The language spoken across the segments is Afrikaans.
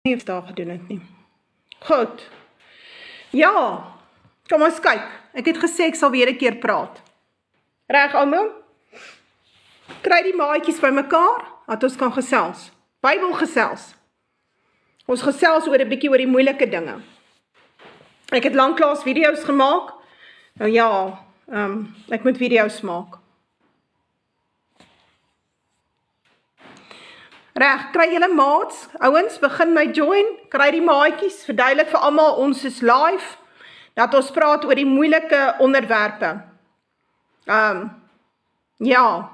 Nie of daar gedoen het nie. Goed. Ja, kom ons kyk. Ek het gesê ek sal weer 'n keer praat. Reg almal? Kry die maatjies by mekaar, dat ons kan gesels. Bybel gesels. Ons gesels oor 'n bietjie oor die moeilike dinge. Ek het lanklaas video's gemaak. Nou ja, ek moet video's maak. Reg, kry julle maats, ouens, begin my join, kry die maatjies, verduidelik vir almal, ons is live, dat ons praat oor die moeilike onderwerpe. Ja,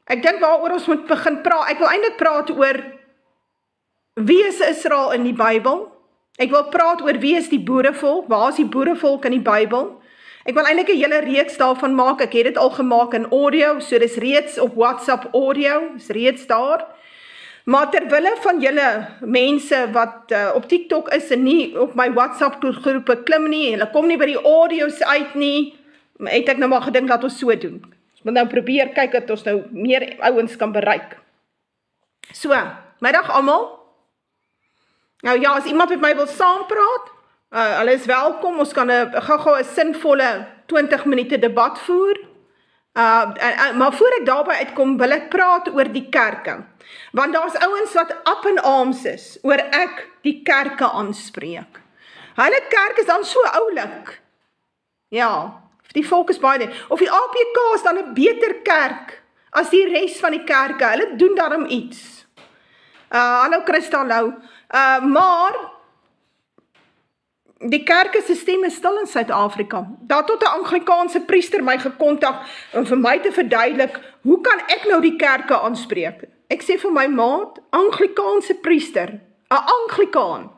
ek dink waaroor ons moet begin praat, ek wil eintlik praat oor wie is Israel in die Bybel, ek wil praat oor wie is die boerevolk, waar is die boerevolk in die Bybel, ek wil eintlik 'n hele reeks daarvan maak, ek het dit al gemaak in audio, so dis reeds op WhatsApp audio, is reeds daar, maar terwille van julle mense wat op TikTok is en nie op my WhatsApp groepe klim nie, en hulle kom nie by die audio's uit nie, het ek nou maar gedink dat ons so doen. Ons moet nou probeer kyk dat ons nou meer ouens kan bereik. So, middag almal. Nou ja, as iemand met my wil saampraat, hulle is welkom, ons kan gou-gou 'n sinvolle 20 minute debat voer, maar voor ek daarby uitkom, wil ek praat oor die kerke, want daar's ouens wat up in arms is, oor ek die kerke aanspreek. Hulle kerk is dan so oulik, ja, die volk is baie, of die APK is dan 'n beter kerk, as die res van die kerke, hulle doen daarom iets. Hallo Christa, hallo, maar, die kerke se stem is stil in Suid-Afrika. Daar tot 'n Anglikaanse priester my gekontak om vir my te verduidelik, hoe kan ek nou die kerke aanspreek? Ek sê vir my maat, Anglikaanse priester, 'n Anglikaan,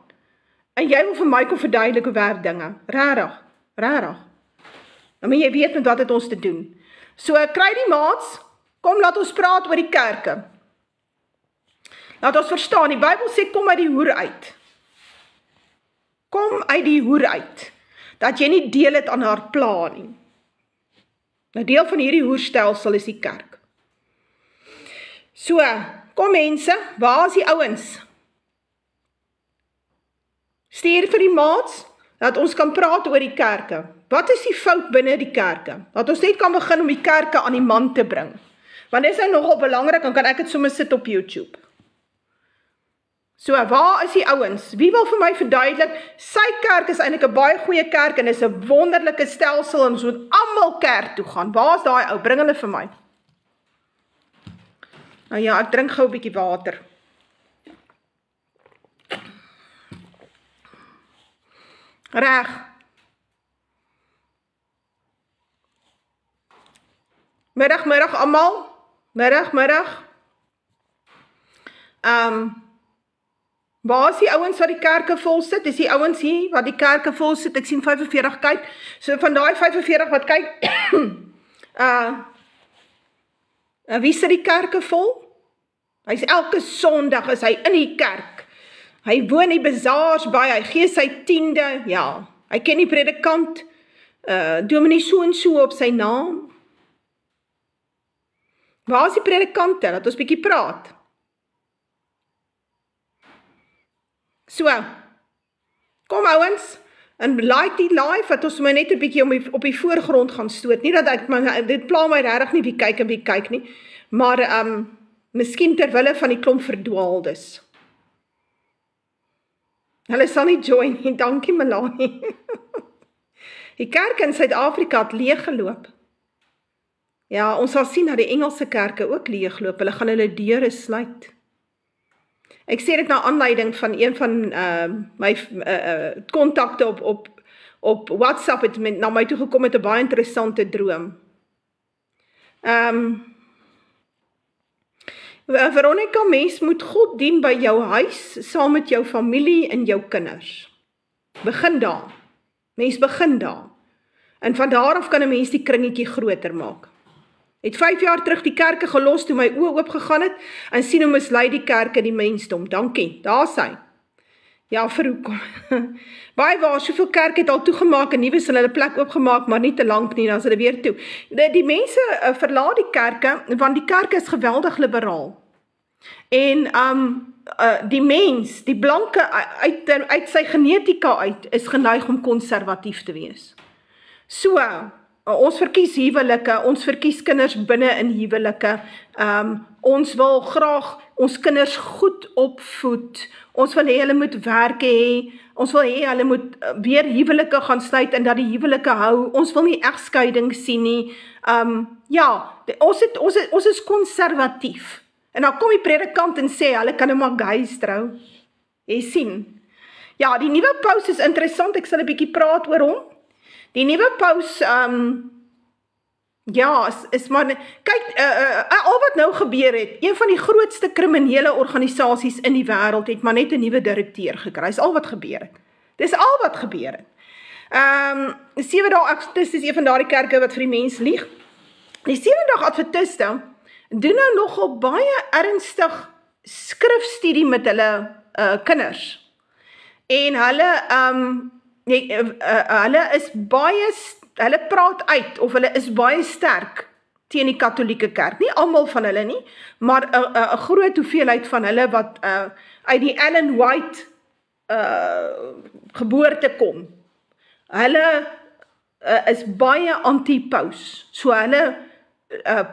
en jy wil vir my kom verduidelik hoe werk dinge. Rarig. Nou moet jy weet met wat het ons te doen. So, kry die maats, kom laat ons praat oor die kerke. Laat ons verstaan, die Bybel sê kom uit die hoer uit. Kom uit die hoer uit, dat jy nie deel het aan haar pla nie. Nou deel van hierdie hoerstelsel is die kerk. So, kom mense, waar is die ouens? Stuur vir die maats, dat ons kan praat oor die kerke. Wat is die fout binne die kerke? Dat ons net kan begin om die kerke aan die man te bring. Want dit is nou nogal belangrik, dan kan ek dit sommer sit op YouTube. So, waar is die ouens? Wie wil vir my verduidelik, sy kerk is eintlik 'n baie goeie kerk, en is 'n wonderlike stelsel, en ons moet almal kerk toe gaan. Waar is daai ou? Bring hulle vir my. Nou ja, ek drink gou 'n bietjie water. Reg. Middag almal. Middag. Waar is die ouens wat die kerke vol sit? Dis die ouens hier wat die kerke vol sit. Ek sien 45 kyk. So van daai 45 wat kyk, wie sit die kerke vol? Hy's elke Sondag is hy in die kerk. Hy woon die bazaars by, hy gee sy 10de, ja. Hy ken die predikant, dominee so en so op sy naam. Waar is die predikante? Laat ons bietjie praat. So, kom ouens, en like die live, dat ons my net 'n bietjie op die voorgrond gaan stoot. Nie dat dit pla my regtig nie wie kyk en wie kyk nie, maar miskien terwille van die klomp verdwaaldes. Hulle sal nie join nie, dankie Melanie. Die kerk in Suid-Afrika het leeggeloop. Ja, ons sal sien dat die Engelse kerke ook leegloop, hulle gaan hulle deure sluit. Ek sê dit na aanleiding van een van my kontakte op WhatsApp het na my toe gekom met 'n baie interessante droom. Veronica, mens moet God dien by jou huis, saam met jou familie en jou kinders. Begin daar. Mens begin daar. En van daar af kan 'n mens die kringetjie groter maak. Het 5 jaar terug die kerke gelos toe my oë oopgegaan het, en sien hoe mislei die kerke die mensdom. Dankie, daar sy. Ja, vir hoekom? Baie waar, soveel kerk het al toegemaak, en nuwe sal hulle plek oopgemaak, maar nie te lank nie, dan is hulle weer toe. Die mense verlaat die kerke, want die kerk is geweldig liberaal. En die mens, die blanke uit sy genetika uit, is geneig om konservatief te wees. So, ons verkies huwelike, ons verkies kinders binne in huwelike, ons wil graag ons kinders goed opvoed, ons wil hê hulle moet werk hê, ons wil hê hulle moet weer huwelike gaan sluit en dat die huwelike hou, ons wil nie egskeiding sien nie, ons is konservatief. En dan kom die predikant en sê, hulle kan nou maar gays trou. Jy sien. Ja, die nuwe paus is interessant, ek sal 'n bietjie praat oor hom. Die nuwe paus, is maar, kyk, al wat nou gebeur het, een van die grootste kriminele organisasies in die wêreld het maar net 'n nuwe direkteur gekry, dis al wat gebeur het. Dis al wat gebeur het. 7-dae Adventiste is een van daardie kerke wat vir die mens lieg. Die 7-dae Adventiste doen nou nogal baie ernstig skrifstudie met hulle kinders. En hulle praat uit, of hulle is baie sterk teen die katholieke kerk. Nie almal van hulle nie, maar 'n groot hoeveelheid van hulle wat uit die Ellen White geboorte kom. Hulle is baie anti-paus, so hulle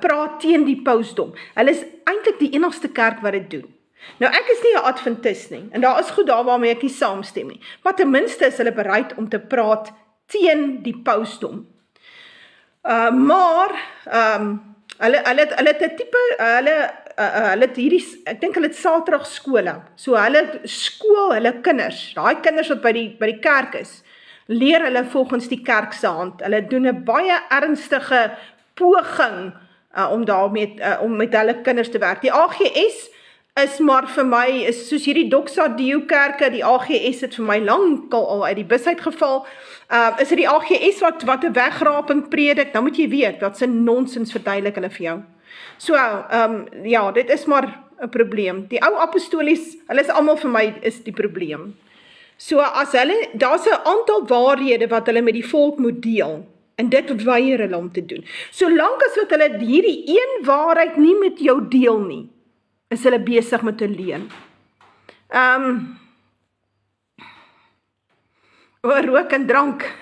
praat teen die pausdom. Hulle is eintlik die enigste kerk wat dit doen. Nou ek is nie 'n Adventist nie, en daar is goed daar waarmee ek nie saamstem nie, maar ten minste is hulle bereid om te praat teen die pausdom. Hulle het hierdie, ek dink hulle het Saterdag skole, so hulle skool hulle kinders, daai kinders wat by die kerk is, leer hulle volgens die kerk se hand. Hulle doen 'n baie ernstige poging om met hulle kinders te werk. Die AGS is maar vir my, is soos hierdie Doxa Deo kerke, die AGS het vir my lankal al uit die bus uitgeval, is dit die AGS wat 'n wegraping predik, dan moet jy weet, dat se nonsens verduidelik hulle vir jou. So, dit is maar 'n probleem. Die ou apostolies, hulle is almal vir my, is die probleem. So, as hulle, daar's 'n aantal waarhede wat hulle met die volk moet deel, en dit weier hulle om te doen. Solank as wat hulle hierdie een waarheid nie met jou deel nie, is hulle besig met 'n leuen. Rook en drank.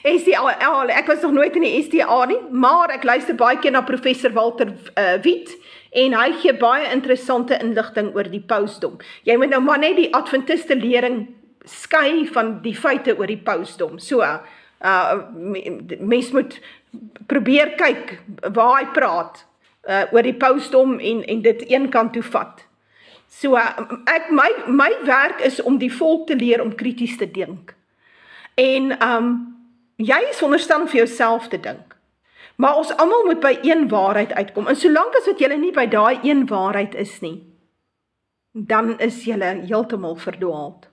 SDA, ek was nog nooit in die SDA nie, maar ek luister baie keer na professor Walter Wit, en hy gee baie interessante inligting oor die pausdom. Jy moet nou maar net die Adventiste lering skei van die feite oor die pausdom. So, mens moet probeer kyk waar hy praat oor die pausdom en dit een kant toe vat. So, my werk is om die volk te leer om krities te dink. En jy is veronderstel om vir jouself te dink. Maar ons almal moet by een waarheid uitkom. En solank as wat julle nie by daai een waarheid is nie, dan is julle heeltemal verdwaald.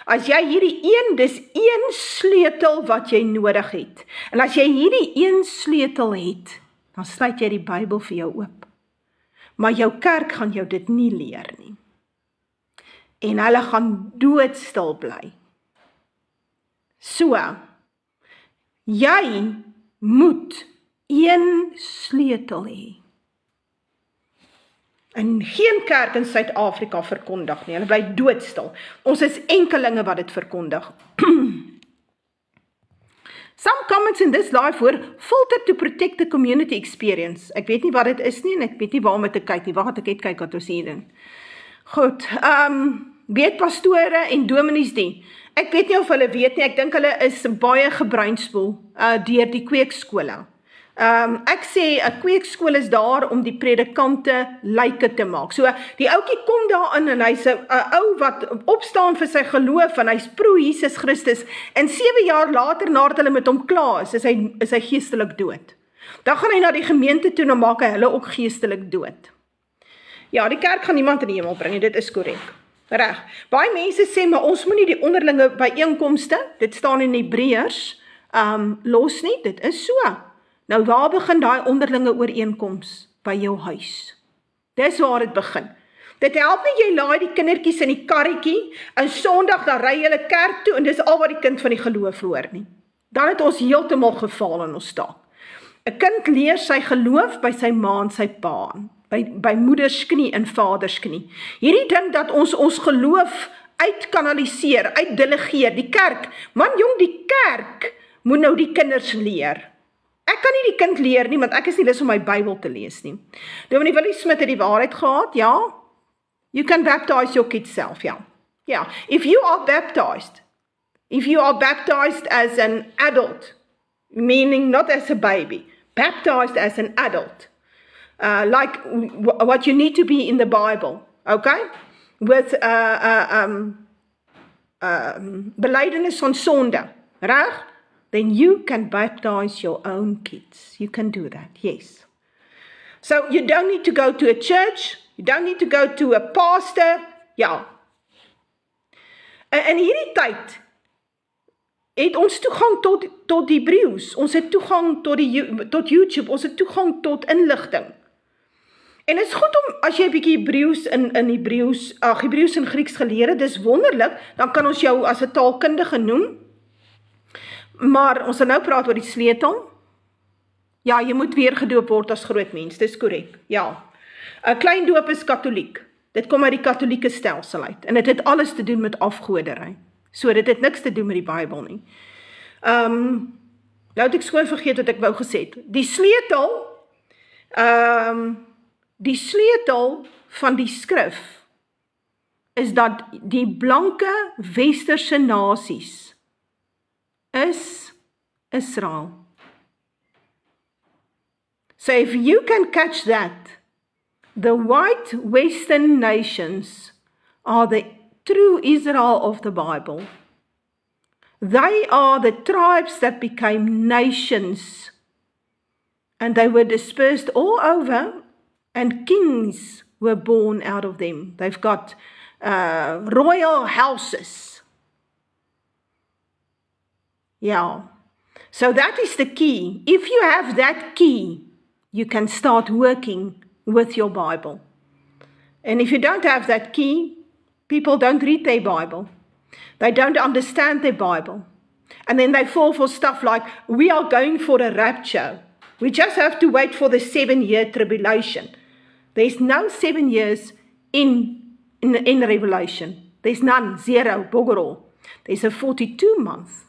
As jy hierdie dis een sleutel wat jy nodig het. En as jy hierdie een sleutel het, dan sluit jy die Bybel vir jou oop. Maar jou kerk gaan jou dit nie leer nie. En hulle gaan doodstil bly. So, jy moet een sleutel hê. En geen kerk in Suid-Afrika verkondig nie, hulle bly doodstil. Ons is enkelinge wat dit verkondig. Some comments in this live were filtered to protect the community experience. Ek weet nie wat dit is nie, en ek weet nie waarom te kyk nie. Wacht, ek het kyk wat ons hier doen. Goed, weet pastore en dominees die. Ek weet nie of hulle weet nie, ek dink hulle is baie gebreinspoel deur die kweekskole. Ek sê, 'n kweekskool is daar om die predikante lyke te maak. So, die ouetjie kom daarin en hy's 'n ou wat opstaan vir sy geloof en hy's pro Jesus Christus. En 7 jaar later, nadat hulle met hom klaar is hy geestelik dood. Dan gaan hy na die gemeente toe en maak hy hulle ook geestelik dood. Ja, die kerk gaan niemand in die hemel bring, dit is korrek. Reg. Baie mense sê, maar ons moet nie die onderlinge byeenkomste, dit staan in Hebreërs, los nie, dit is so. Nou waar begin daai onderlinge ooreenkoms? By jou huis. Dis waar dit begin. Dit help nie jy laai die kindertjies in die karretjie, en Sondag dan ry hulle kerk toe, en dis al wat die kind van die geloof hoor nie. Dan het ons heeltemal gefaal in ons taak. 'n kind leer sy geloof by sy ma en sy pa. by moeders knie en vaders knie. Hierdie ding dat ons geloof uitkanaliseer, uitdelegeer, die kerk, man jong, die kerk moet nou die kinders leer. Ek kan nie die kind leer nie, want ek is nie lus om my Bybel te lees nie. Dominee Willie Smith het die waarheid gehad, ja. You can baptize your kids self, ja. Ja, if you are baptized as an adult, meaning not as a baby, baptized as an adult, like what you need to be in the Bible, okay? With belydenis van sonde, reg? Then you can baptize your own kids. You can do that, yes. So you don't need to go to a church, you don't need to go to a pastor, ja. In hierdie tyd het ons toegang tot Hebreëus, ons het toegang tot YouTube, ons het toegang tot inligting. En het is goed om, as jy 'n bietjie Hebreëus Hebreëus en Grieks geleer het, dis wonderlik, dan kan ons jou as 'n taalkundige noem. Maar ons gaan nou praat oor die sleutel. Ja, jy moet weer gedoop word as groot mens, dis korrek. Ja. 'n Klein doop is katholiek. Dit kom uit die katholieke stelsel uit. En dit het alles te doen met afgoderry. So dit het niks te doen met die Bybel nie. Nou het ek skoon vergeet wat ek wou gesê het. Die sleutel van die skrif is dat die blanke westerse nasies is Israel. So if you can catch that, the white western nations are the true Israel of the Bible. They are the tribes that became nations, and they were dispersed all over, and kings were born out of them. They've got royal houses. Yeah. So that is the key. If you have that key, you can start working with your Bible. And if you don't have that key, people don't read their Bible. They don't understand their Bible. And then they fall for stuff like, we are going for a rapture. We just have to wait for the 7-year tribulation. There's no 7 years in Revelation. There's none, zero, bugger all. There's a 42 month.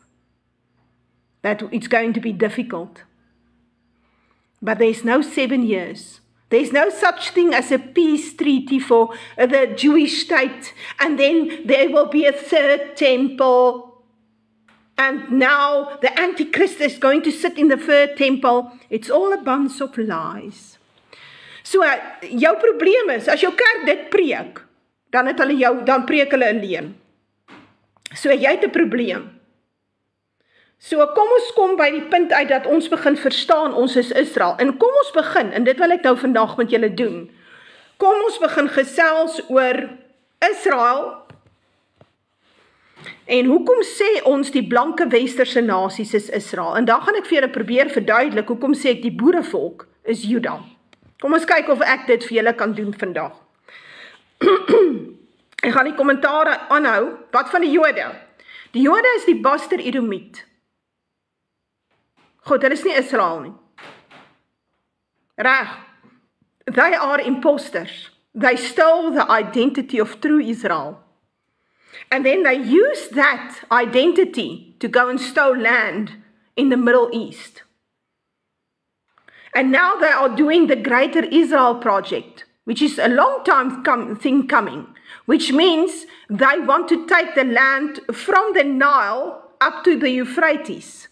That it's going to be difficult. But there's no 7 years. There's no such thing as a peace treaty for the Jewish state, and then there will be a third temple, and now the Antichrist is going to sit in the third temple. It's all a bunch of lies. So, jou probleem is, as jou kerk dit preek, dan preek hulle alleen. So, jy het 'n probleem. So kom ons kom by die punt uit dat ons begin verstaan ons is Israel. En kom ons begin, en dit wil ek nou vandag met julle doen. Kom ons begin gesels oor Israel. En hoekom sê ons die blanke westerse nasies is Israel? En dan gaan ek vir julle probeer verduidelik hoekom sê ek die boerevolk is Juda. Kom ons kyk of ek dit vir julle kan doen vandag. Ek gaan die kommentare aanhou. Wat van die Jode? Die Jode is die Baster Edomiet. Goed, hulle is nie Israel nie. Reg. They are imposters. They stole the identity of true Israel. And then they used that identity to go and steal land in the Middle East. And now they are doing the Greater Israel Project, which is a long time thing coming, which means they want to take the land from the Nile up to the Euphrates.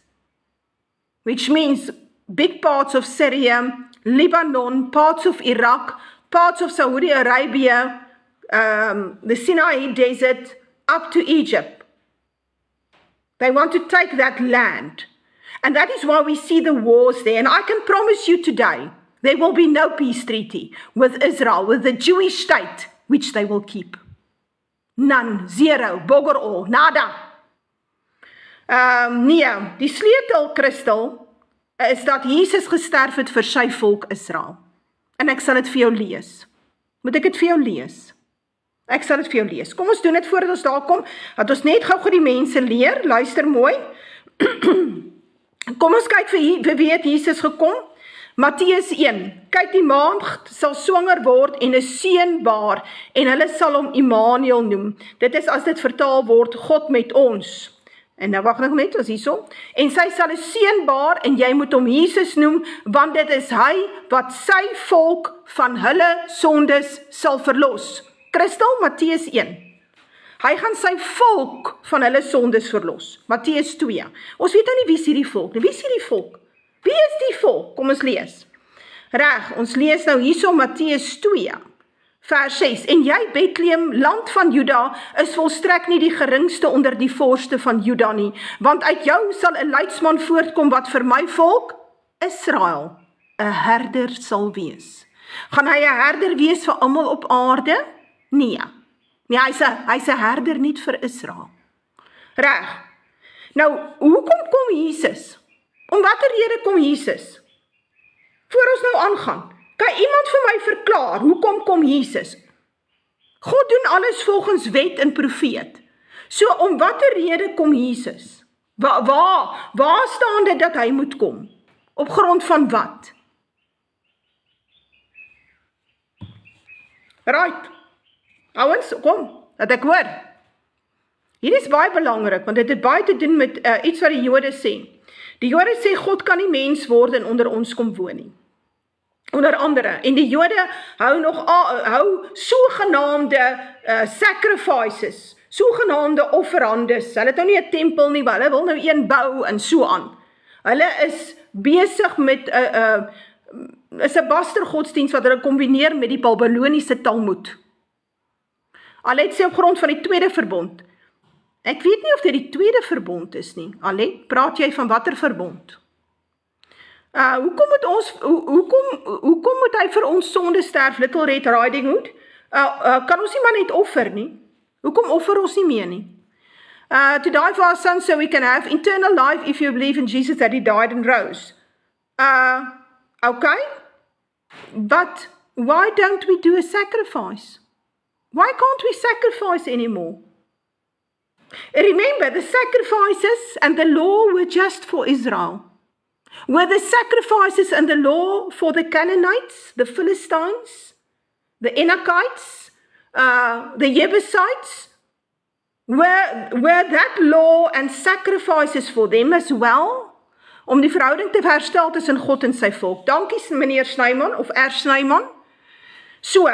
Which means big parts of Syria, Lebanon, parts of Iraq, parts of Saudi Arabia, the Sinai Desert, up to Egypt. They want to take that land. And that is why we see the wars there. And I can promise you today, there will be no peace treaty with Israel, with the Jewish state, which they will keep. None, zero, bugger all, nada. Nee, die sleutel, Christel, is dat Jesus gesterf het vir sy volk Israel. En ek sal dit vir jou lees. Moet ek dit vir jou lees? Ek sal dit vir jou lees. Kom ons doen dit voordat ons daar kom, dat ons net gou die mense leer, luister mooi. Kom ons kyk vir wie het Jesus gekom. Matteus 1, kyk die maagd sal swanger word en 'n seun baar en hulle sal hom Immanuel noem. Dit is as dit vertaal word, God met ons. En nou wag nog net, ons hierso. En sy sal 'n seun baar en jy moet hom Jesus noem, want dit is hy wat sy volk van hulle sondes sal verlos. Christel, Matteus 1. Hy gaan sy volk van hulle sondes verlos. Matteus 2. Ons weet nou nie wie is hierdie volk nie. Wie is hierdie volk? Wie is die volk? Kom ons lees. Reg, ons lees nou hierso Matteus 2, vers 6. En jy, Bethlehem, land van Juda, is volstrek nie die geringste onder die vorste van Juda nie, want uit jou sal 'n leidsman voortkom wat vir my volk, Israel, 'n herder sal wees. Gaan hy 'n herder wees vir almal op aarde? Nee. Nee, hy's 'n herder niet vir Israel. Reg. Nou, hoekom kom Jesus? Om watter rede kom Jesus? Voor ons nou aangaan, kan iemand vir my verklaar, hoekom kom Jesus? God doen alles volgens wet en profeet. So, om watter rede kom Jesus? Waar staan dit dat hy moet kom? Op grond van wat? Right. Ouens, kom, dat ek hoor. Hier is baie belangrik, want dit het baie te doen met iets wat die Jode sê. Die Jode sê, God kan nie mens word en onder ons kom woon nie. Onder andere, en die Jode hou sogenaamde sacrifices, sogenaamde offerandes. Hulle het nou nie 'n tempel nie, maar hulle wil nou een bou en so aan. Hulle is besig met is 'n bastergodsdienst wat hulle kombineer met die Babyloniese Talmud. Alet sê op grond van die tweede verbond. Ek weet nie of dit die tweede verbond is nie. Alet, praat jy van watter verbond? Hoekom moet hy vir ons sonde sterf, Little Red Riding Hood? Kan ons nie maar net offer nie? Hoekom offer ons nie meer nie? To die for our sons so we can have eternal life if you believe in Jesus that he died and rose. Okay, but why don't we do a sacrifice? Why can't we sacrifice anymore? Remember, the sacrifices and the law were just for Israel. Were the sacrifices and the law for the Canaanites, the Philistines, the Anakites, the Jebusites? Were that law and sacrifices for them as well? Om die verhouding te herstel tussen God en sy volk. Dankie meneer Snyman of Snyman. So,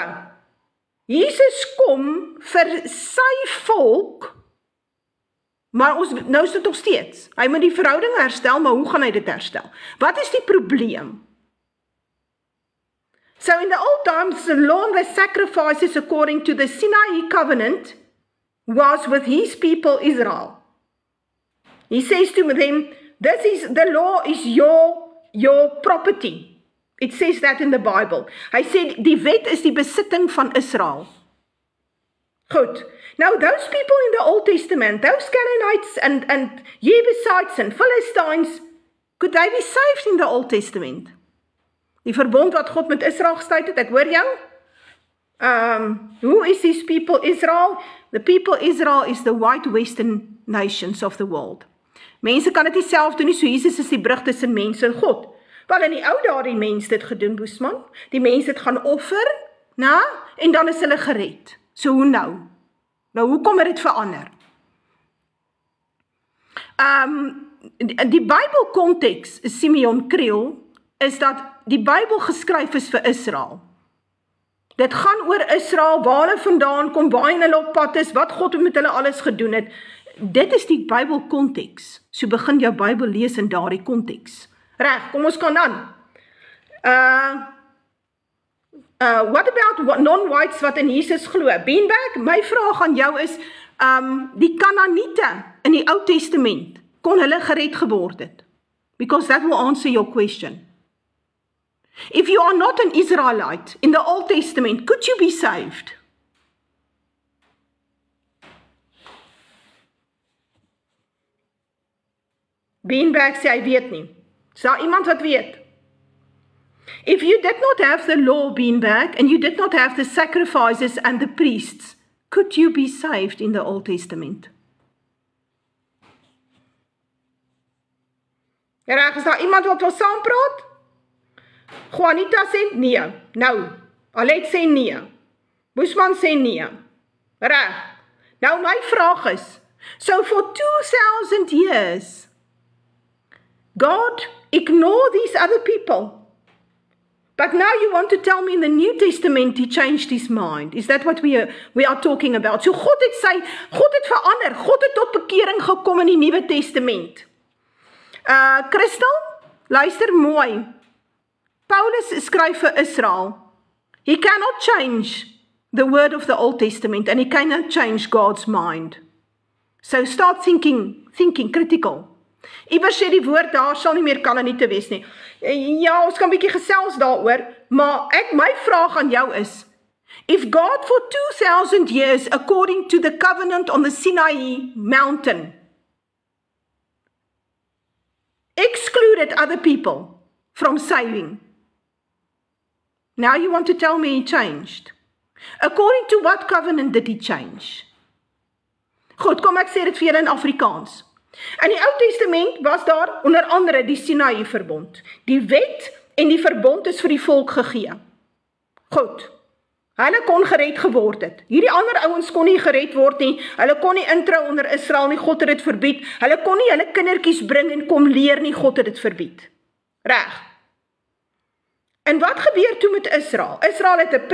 Jesus kom vir sy volk, maar nou is dit nog steeds. Hy moet die verhouding herstel, maar hoe gaan hy dit herstel? Wat is die probleem? So in the old times, the law and the sacrifices according to the Sinai covenant was with his people Israel. He says to them, the law is your property. It says that in the Bible. Hy sê, die wet is die besitting van Israel. Goed. Now, those people in the Old Testament, those Canaanites and Jebusites and Philistines, could they be saved in the Old Testament? Die verbond wat God met Israel gesluit het, ek hoor jou. Who is these people Israel? The people Israel is the white western nations of the world. Mense kan dit nie self doen nie, so Jesus is die brug tussen mense en God. Wel in die ou dae die mense dit gedoen, Boesman. Die mense het gaan offer, en dan is hulle gered. So hoe nou? Nou hoekom het dit verander? Die Bybel konteks, Simeon Kriel, is dat die Bybel geskryf is vir Israel. Dit gaan oor Israel, waar hulle vandaan kom, waar hulle op pad is, wat God met hulle alles gedoen het. Dit is die Bybel konteks. So begin jou Bybel lees in daardie konteks. Reg, kom ons kan dan. What about non-whites wat in Jesus glo? Beanbag, my vraag aan jou is, die Kanaaniete in die Ou Testament, kon hulle gered geword het? Because that will answer your question. If you are not an Israelite in the Old Testament, could you be saved? Beanbag sê hy weet nie. Is daar iemand wat weet? If you did not have the law, Beanbag, and you did not have the sacrifices and the priests, could you be saved in the Old Testament? Reg, is daar iemand wat wil saampraat? Juanita sê nee. Nou, Alet sê nee. Boesman sê nee. Reg. Nou my vraag is, so for 2000 years, God ignored these other people. But now you want to tell me in the New Testament he changed his mind. Is that what we are talking about? So God het verander. God het tot bekering gekom in die Nuwe Testament. Christel, luister mooi. Paulus skryf vir Israel. He cannot change the word of the Old Testament and he cannot change God's mind. So start thinking critical. Iewers sê die woord, daar sal nie meer kan en nie te wees nie. Ja, ons kan bietjie gesels daaroor, maar my vraag aan jou is, if God for 2000 years, according to the covenant on the Sinai mountain, excluded other people from saving, now you want to tell me he changed. According to what covenant did he change? Goed, kom ek sê dit vir julle in Afrikaans. In die Ou Testament was daar onder andere die Sinai verbond. Die wet en die verbond is vir die volk gegee. Goed, hulle kon gered geword het. Hierdie ander ouens kon nie gered word nie. Hulle kon nie introu onder Israel nie, God het dit verbied. Hulle kon nie hulle kindertjies bring en kom leer nie, God het dit verbied. Reg. En wat gebeur toe met Israel? Israel het 'n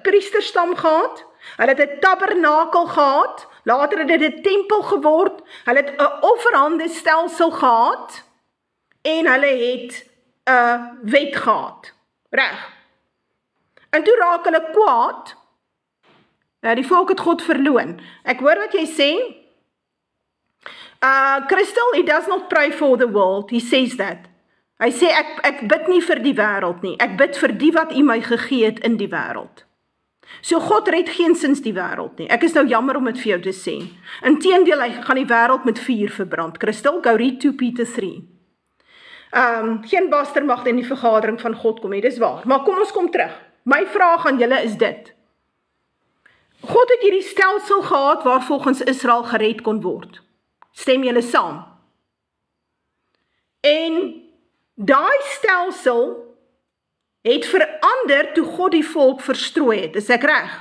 priesterstam gehad. Hulle het 'n tabernakel gehad. Later het dit 'n tempel geword, hulle het 'n offerhandestelsel gehad, en hulle het 'n wet gehad. Reg. En toe raak hulle kwaad, die volk het God verloon. Ek hoor wat jy sê, Christel, he does not pray for the world, he says that. Hy sê, ek bid nie vir die wêreld nie, ek bid vir die wat u my gegee het in die wêreld. So God red geensins die wêreld nie. Ek is nou jammer om dit vir jou te sê. Inteendeel, hy gaan die wêreld met vuur verbrand. Christel, go read 2 Peter 3. Geen baster mag in die vergadering van God kom nie, dis waar. Maar kom ons kom terug. My vraag aan julle is dit. God het hierdie stelsel gehad waar volgens Israel gered kon word. Stem julle saam? En daai stelsel het verander toe God die volk verstrooi het, is ek reg?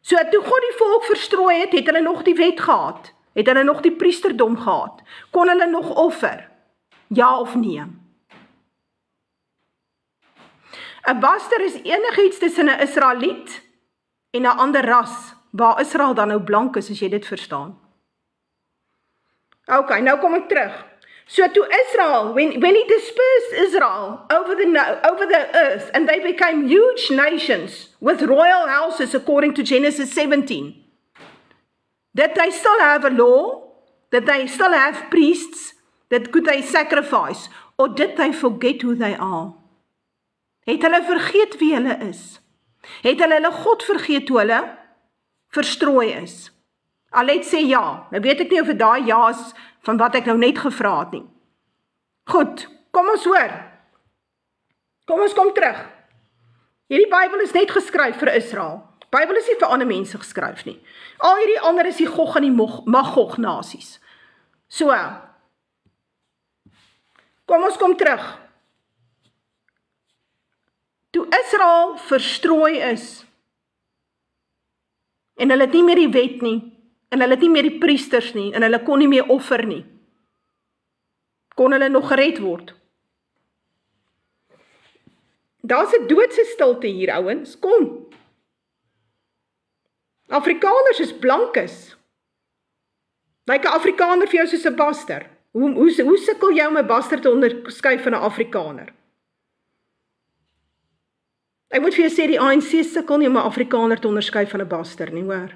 So toe God die volk verstrooi het hulle nog die wet gehad, het hulle nog die priesterdom gehad, kon hulle nog offer, ja of nee? 'n baster is enigiets tussen 'n Israeliet en 'n ander ras, waar Israel dan nou blank is, as jy dit verstaan. Ok, nou kom ek terug. So to Israel, when he dispersed Israel over the earth, and they became huge nations with royal houses according to Genesis 17, that they still have a law, that they still have priests, that could they sacrifice, or did they forget who they are? Het hulle vergeet wie hulle is? Het hulle God vergeet toe hulle verstrooi is? Alet sê ja, nou weet ek nie of dit daai ja is van wat ek nou net gevra het nie. Goed, kom ons hoor. Kom ons kom terug. Hierdie Bybel is net geskryf vir Israel. Bybel is nie vir ander mense geskryf nie. Al hierdie ander is die Gog en die Magog nasies. So, kom ons kom terug. Toe Israel verstrooi is, en hulle het nie meer die wet nie, en hulle het nie meer die priesters nie, en hulle kon nie meer offer nie, kon hulle nog gered word. Daar's 'n doodse stilte hier, ouens, kom. Afrikaners is blankes. Lyk 'n Afrikaner vir jou soos 'n baster. Hoe sukkel jy om 'n baster te onderskei van 'n Afrikaner? Ek moet vir jou sê, die ANC sukkel nie om 'n Afrikaner te onderskei van 'n baster nie, hoor.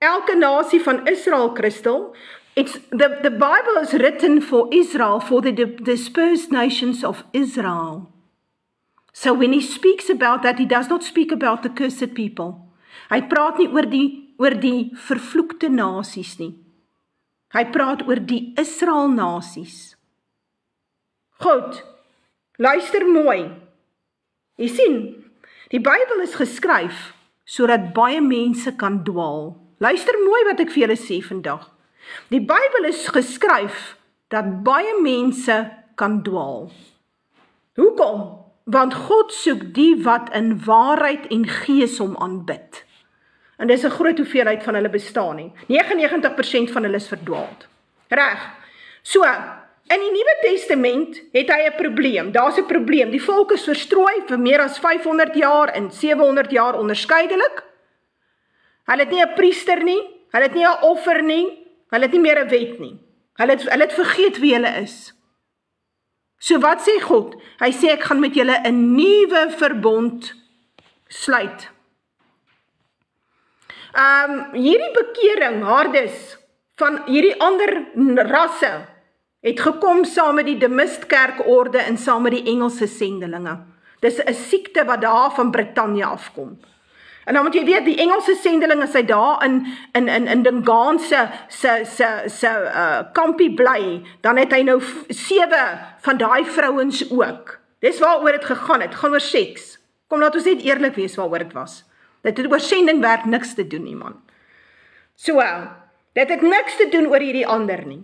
Elke nasie van Israel, Christel, the Bible is written for Israel, for the dispersed nations of Israel. So when he speaks about that, he does not speak about the cursed people. Hy praat nie oor die vervloekte nasies nie. Hy praat oor die Israel nasies. Goed, luister mooi. Jy sien, die Bybel is geskryf sodat baie mense kan dwaal. Luister mooi wat ek vir julle sê vandag. Die Bybel is geskryf dat baie mense kan dwaal. Hoekom? Want God soek die wat in waarheid en gees hom aanbid. En dis 'n groot hoeveelheid van hulle bestaan nie. 99% van hulle is verdwaald. Reg. So, in die Nuwe Testament het hy 'n probleem. Daar's 'n probleem. Die volk is verstrooi vir meer as 500 jaar en 700 jaar onderskeidelik. Hulle het nie 'n priester nie, hulle het nie 'n offer nie, hulle het nie meer 'n wet nie. Hulle het vergeet wie hulle is. So wat sê God? Hy sê ek gaan met julle 'n nuwe verbond sluit. Hierdie bekering, hardes, van hierdie ander rasse, het gekom saam met die Demistkerkorde en saam met die Engelse sendelinge. Dis 'n siekte wat daar van Brittanje afkom. En dan moet jy weet, die Engelse sendelinge is hy daar in Dingaan se kampie bly, dan het hy nou 7 van daai vrouens ook. Dis waaroor het gegaan, het gaan oor seks. Kom, laat ons net eerlik wees waaroor het was. Dit het oor sendingwerk niks te doen nie, man. So, dit het niks te doen oor hierdie ander nie.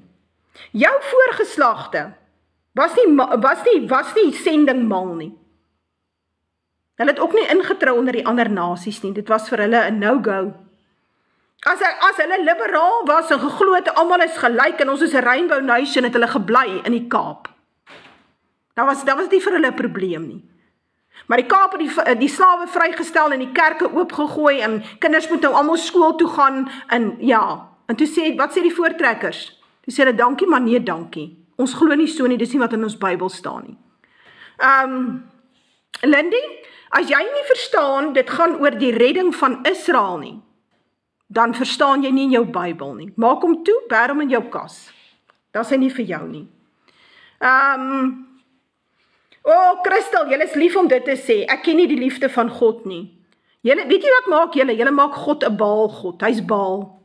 Jou voorgeslagte was nie sendingmal nie. Hulle het ook nie ingetrou onder die ander nasies nie, dit was vir hulle 'n no-go. As hulle liberaal was en geglo het almal is gelyk en ons is 'n rainbow nation, het hulle gebly in die Kaap. Dat was nie vir hulle 'n probleem nie. Maar die Kaap het die slawe vrygestel en die kerke oopgegooi en kinders moet nou almal skool toe gaan en ja, en toe sê, wat sê die voortrekkers? Toe sê hulle, dankie maar nee dankie. Ons glo nie so nie, dis nie wat in ons Bybel staan nie. Lindy, as jy nie verstaan, dit gaan oor die redding van Israel nie, dan verstaan jy nie jou Bybel nie. Maak hom toe, bær hom in jou kas. Dat is hy nie vir jou nie. Christel, julle is lief om dit te sê, ek ken nie die liefde van God nie. Weet jy wat maak julle? Julle maak God 'n Baal God, hy's Baal.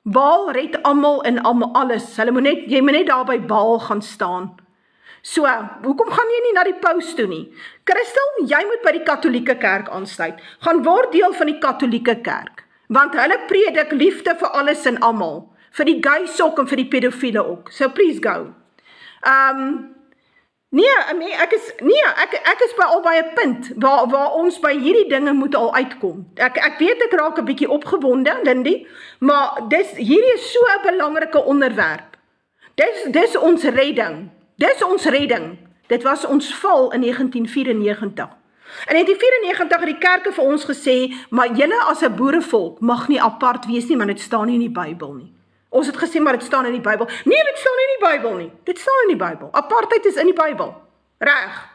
Baal red almal en almal alles, jy moet net daar by Baal gaan staan. So, hoekom gaan jy nie na die paus toe nie? Christel, jy moet by die Katolieke Kerk aansluit. Gaan word deel van die Katolieke Kerk. Want hulle predik liefde vir alles en almal. Vir die gays ook en vir die pedofiele ook. So please go. Ek is by 'n punt waar ons by hierdie dinge moet al uitkom. Ek weet ek raak 'n bietjie opgewonde, Lindy, maar hierdie is so 'n belangrike onderwerp. Dis ons redding. Dis ons redding. Dit was ons val in 1994. In 1994 het die kerke vir ons gesê, maar julle as 'n boerevolk mag nie apart wees nie, want dit staan nie in die Bybel nie. Ons het gesê, maar dit staan in die Bybel. Nee, dit staan nie in die Bybel nie. Dit staan in die Bybel. Apartheid is in die Bybel. Reg.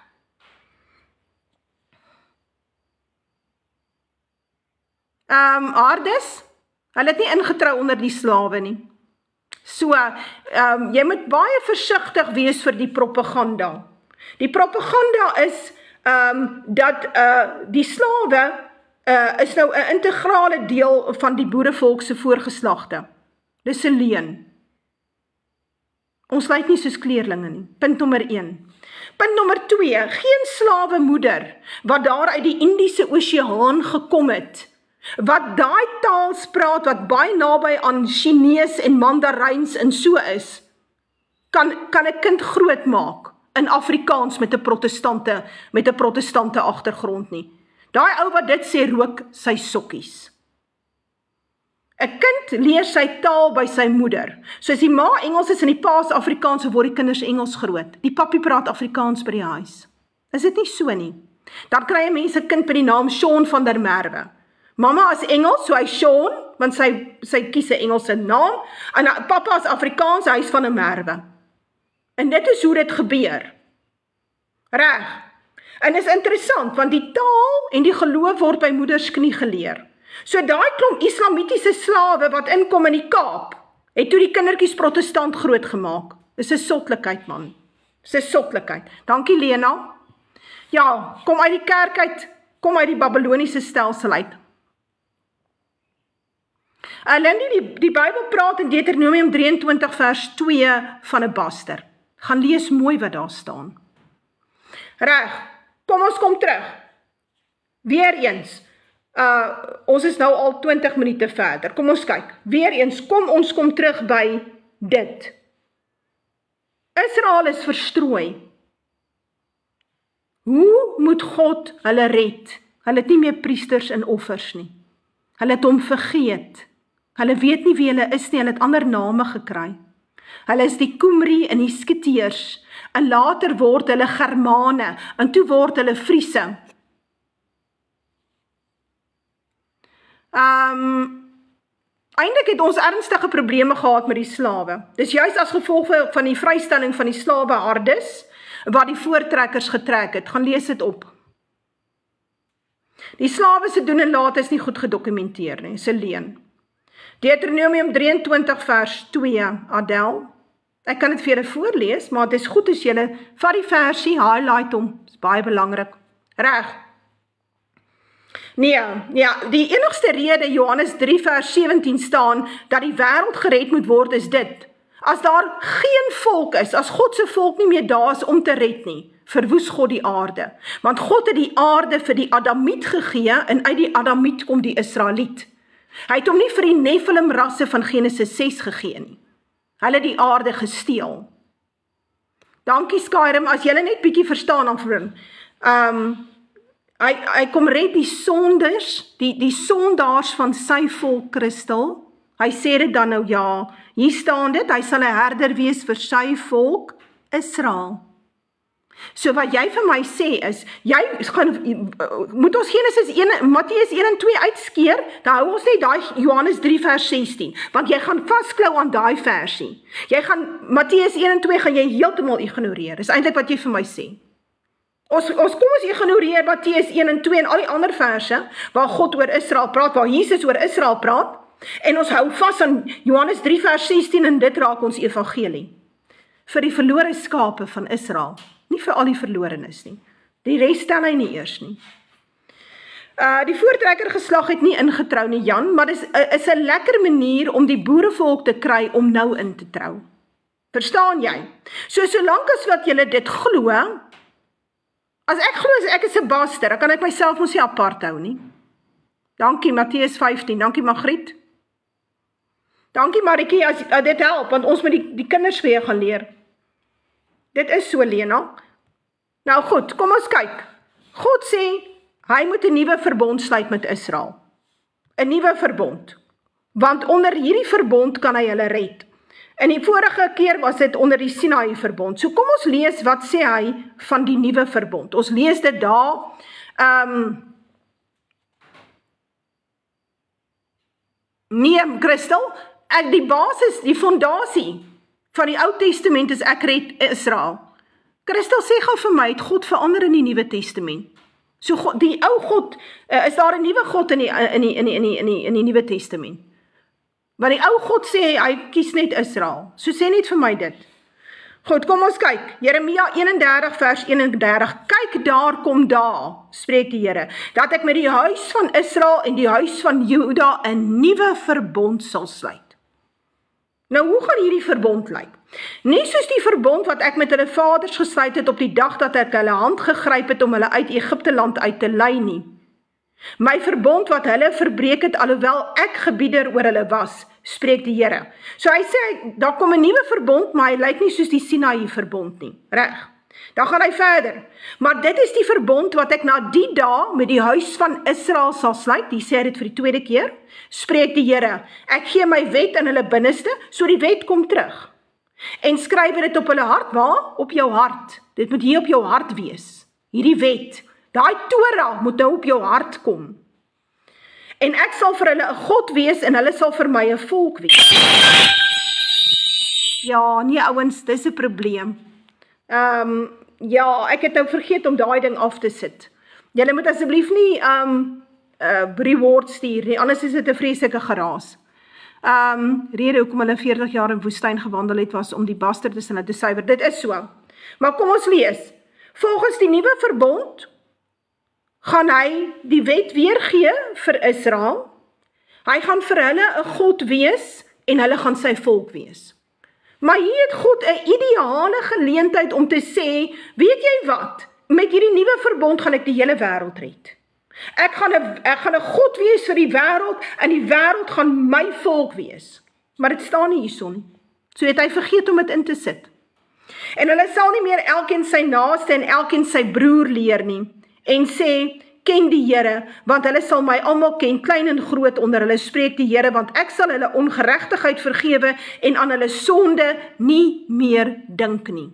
Hardes, hulle het nie ingetrou onder die slawe nie. So, jy moet baie versigtig wees vir die propaganda. Die propaganda is dat die slawe is nou 'n integrale deel van die boerevolk se voorgeslagte. Dis 'n leuen. Ons lyk nie soos kleerlinge nie. Punt nommer 1. Punt nommer 2, geen slawe moeder wat daar uit die Indiese Oseaan gekom het, wat daai taal praat wat baie naby aan Chinees en Mandaryns en so is, kan 'n kind groot maak in Afrikaans met 'n protestante agtergrond nie. Daai ou wat dit sê, rook sy sokkies. 'n kind leer sy taal by sy moeder. So as die ma Engels is en die pa is Afrikaans, so word die kinders Engels groot. Die papi praat Afrikaans by die huis. Is dit nie so nie? Dan kry jy mense 'n kind by die naam Sean van der Merwe. Mamma is Engels, so hy Sean, want sy kies 'n Engelse naam, en papa is Afrikaans, hy is van 'n Merwe. En dit is hoe dit gebeur. Reg. En is interessant, want die taal en die geloof word by moeders knie geleer. So daai klomp islamitiese slawe wat inkom in die Kaap, het toe die kindertjies protestant groot gemaak. Dis 'n sotlikheid, man. Dis 'n sotlikheid. Dankie, Lena. Ja, kom uit die kerk uit, kom uit die Babyloniese stelsel uit. Lindy, die Bybel praat in Deuteronomium 23 vers 2 van 'n baster. Gaan lees mooi wat daar staan. Reg, kom ons kom terug. Weereens, ons is nou al 20 minute verder. Kom ons kyk. Weereens, ons kom terug by dit. Israel is verstrooi. Hoe moet God hulle red? Hulle het nie meer priesters en offers nie. Hulle het hom vergeet. Hulle weet nie wie hulle is nie, hulle het ander name gekry. Hulle is die Qumri en die Skiteërs, en later word hulle Germane, en toe word hulle Friese. Eintlik het ons ernstige probleme gehad met die slawe. Dis juist as gevolg van die vrystelling van die slawehardes, wat die voortrekkers getrek het. Gaan lees dit op. Die slawe se doen en laat is nie goed gedokumenteer nie, is 'n leuen. Deuteronomium 23 vers 2, Adel. Ek kan dit vir julle voorlees, maar dit is goed as julle vat die versie, highlight hom, is baie belangrik. Reg. Nee, ja, die enigste rede Johannes 3 vers 17 staan, dat die wêreld gered moet word, is dit. As daar geen volk is, as God se volk nie meer daar is om te red nie, verwoes God die aarde. Want God het die aarde vir die Adamiet gegee, en uit die Adamiet kom die Israeliet. Hy het hom nie vir die Nephilim rasse van Genesis 6 gegee nie. Hulle het die aarde gesteel. Dankie Skyrim, as julle net bietjie verstaan dan vir hy kom red die sonders, die sondaars van sy volk Christel. Hy sê dit dan nou, ja, hier staan dit, hy sal 'n herder wees vir sy volk Israel. So wat jy vir my sê is, moet ons Matteus 1 en 2 uitskeer, dan hou ons net daai Johannes 3 vers 16, want jy gaan vasklou aan daai versie. Matteus 1 en 2 gaan jy heeltemal ignoreer, is eintlik wat jy vir my sê. Ons ignoreer Matteus 1 en 2 en al die ander verse, waar God oor Israel praat, waar Jesus oor Israel praat, en ons hou vas aan Johannes 3 vers 16 en dit raak ons evangelie. Vir die verlore skape van Israel, nie vir al die verlorenes nie. Die res stel hy nie eers nie. Die voortrekker geslag het nie ingetrou nie, Jan, maar dit is 'n lekker manier om die boerevolk te kry om nou in te trou. Verstaan jy? Solank as wat julle dit glo, as ek glo ek is 'n baster, dan kan ek myself mos nie apart hou nie. Dankie Matteus 15, dankie Magriet. Dankie Marikie, as dit help, want ons moet die kinders weer gaan leer. Dit is so, Lena. Nou goed, kom ons kyk. God sê, hy moet 'n nuwe verbond sluit met Israel. 'n Nuwe verbond. Want onder hierdie verbond kan hy hulle red. In die vorige keer was dit onder die Sinaï verbond. So kom ons lees wat sê hy van die nuwe verbond. Ons lees dit daar. Nee, Christel, die basis, die fondasie van die Ou Testament is ek red Israel. Christel, sê gou vir my, het God verander in die Nuwe Testament? So God, die ou God, is daar 'n nuwe God in die Nuwe Testament? Want die ou God sê, hy kies net Israel. So sê net vir my dit. Goed, kom ons kyk. Jeremia 31 vers 31. Kyk, daar kom daar, spreek die Here, dat ek met die huis van Israel en die huis van Juda 'n nuwe verbond sal sluit. Nou, hoe gaan hierdie verbond lyk? Nie soos die verbond wat ek met hulle vaders gesluit het op die dag dat ek hulle hand gegryp het om hulle uit Egipte land uit te lei nie. My verbond wat hulle verbreek het, alhoewel ek gebieder oor hulle was, spreek die Here. So hy sê, daar kom 'n nuwe verbond, maar hy lyk nie soos die Sinaï verbond nie. Reg. Dan gaan hy verder. Maar dit is die verbond wat ek na die dag met die huis van Israel sal sluit. Die sê dit vir die tweede keer. Spreek die Here. Ek gee my wet in hulle binneste, so die wet kom terug. En skryf dit op hulle hart. Waar? Op jou hart. Dit moet hier op jou hart wees. Hierdie wet. Daai Torah moet nou op jou hart kom. En ek sal vir hulle 'n God wees en hulle sal vir my 'n volk wees. Ja, nee ouens, dis 'n probleem. Ja, ek het nou vergeet om daai ding af te sit. Julle moet asseblief nie reward stuur nie, anders is dit 'n vreeslike geraas. Rede hoekom hulle 40 jaar in woestyn gewandel het, was om die bastardes hulle te suiwer. Dit is so. Maar kom ons lees. Volgens die nuwe verbond gaan hy die wet weergee vir Israel. Hy gaan vir hulle 'n God wees en hulle gaan sy volk wees. Maar hier het God 'n ideale geleentheid om te sê, weet jy wat? Met hierdie nuwe verbond gaan ek die hele wêreld red. Ek gaan 'n God wees vir die wêreld en die wêreld gaan my volk wees. Maar dit staan nie hierson nie. So het hy vergeet om dit in te sit. En hulle sal nie meer elkeen sy naaste en elkeen sy broer leer nie, en sê, ken die Here, want hulle sal my almal ken, klein en groot onder hulle, spreek die Here, want ek sal hulle ongeregtigheid vergewe en aan hulle sonde nie meer dink nie.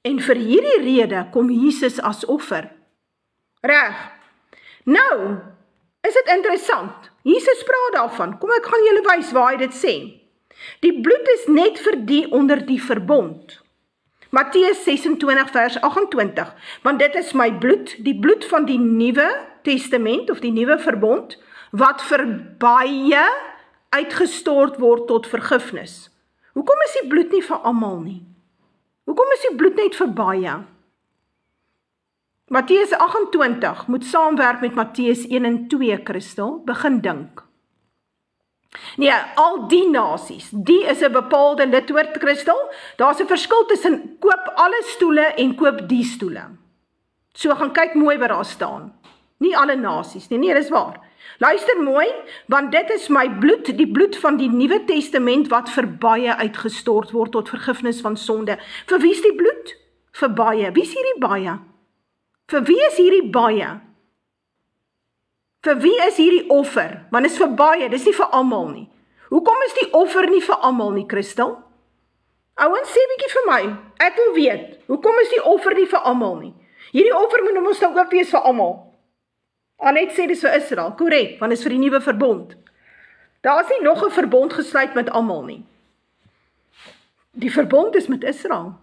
En vir hierdie rede kom Jesus as offer. Reg. Nou, is dit interessant. Jesus praat daarvan. Kom ek gaan julle wys waar hy dit sê. Die bloed is net vir die onder die verbond. Matteus 26 vers 28, want dit is my bloed, die bloed van die Nuwe Testament of die Nuwe Verbond, wat vir baie uitgestort word tot vergifnis. Hoekom is die bloed nie vir almal nie? Hoekom is die bloed net vir baie? Matteus 28 moet saamwerk met Matteus 1 en 2, Christel, begin dink. Nee, al die nasies, die is 'n bepaalde lidwoord, Christel. Daar's 'n verskil tussen koop alle stoele en koop die stoele. So gaan kyk mooi wat daar staan. Nie alle nasies nie, nee, dis waar. Luister mooi, want dit is my bloed, die bloed van die Nuwe Testament wat vir baie uitgestort word tot vergifnis van sonde. Vir wie is die bloed? Vir baie. Wie is hierdie baie? Vir wie is hierdie baie? Vir wie is hierdie offer? Want dit is vir baie, dis nie vir almal nie. Hoekom is die offer nie vir almal nie, Christel? Ouens, sê bietjie vir my. Ek wil weet, hoekom is die offer nie vir almal nie? Hierdie offer moet ons nou ook wees vir almal. Anet sê dis vir Israel, korrek, want dit is vir die nuwe verbond. Daar is nie nog 'n verbond gesluit met almal nie. Die verbond is met Israel.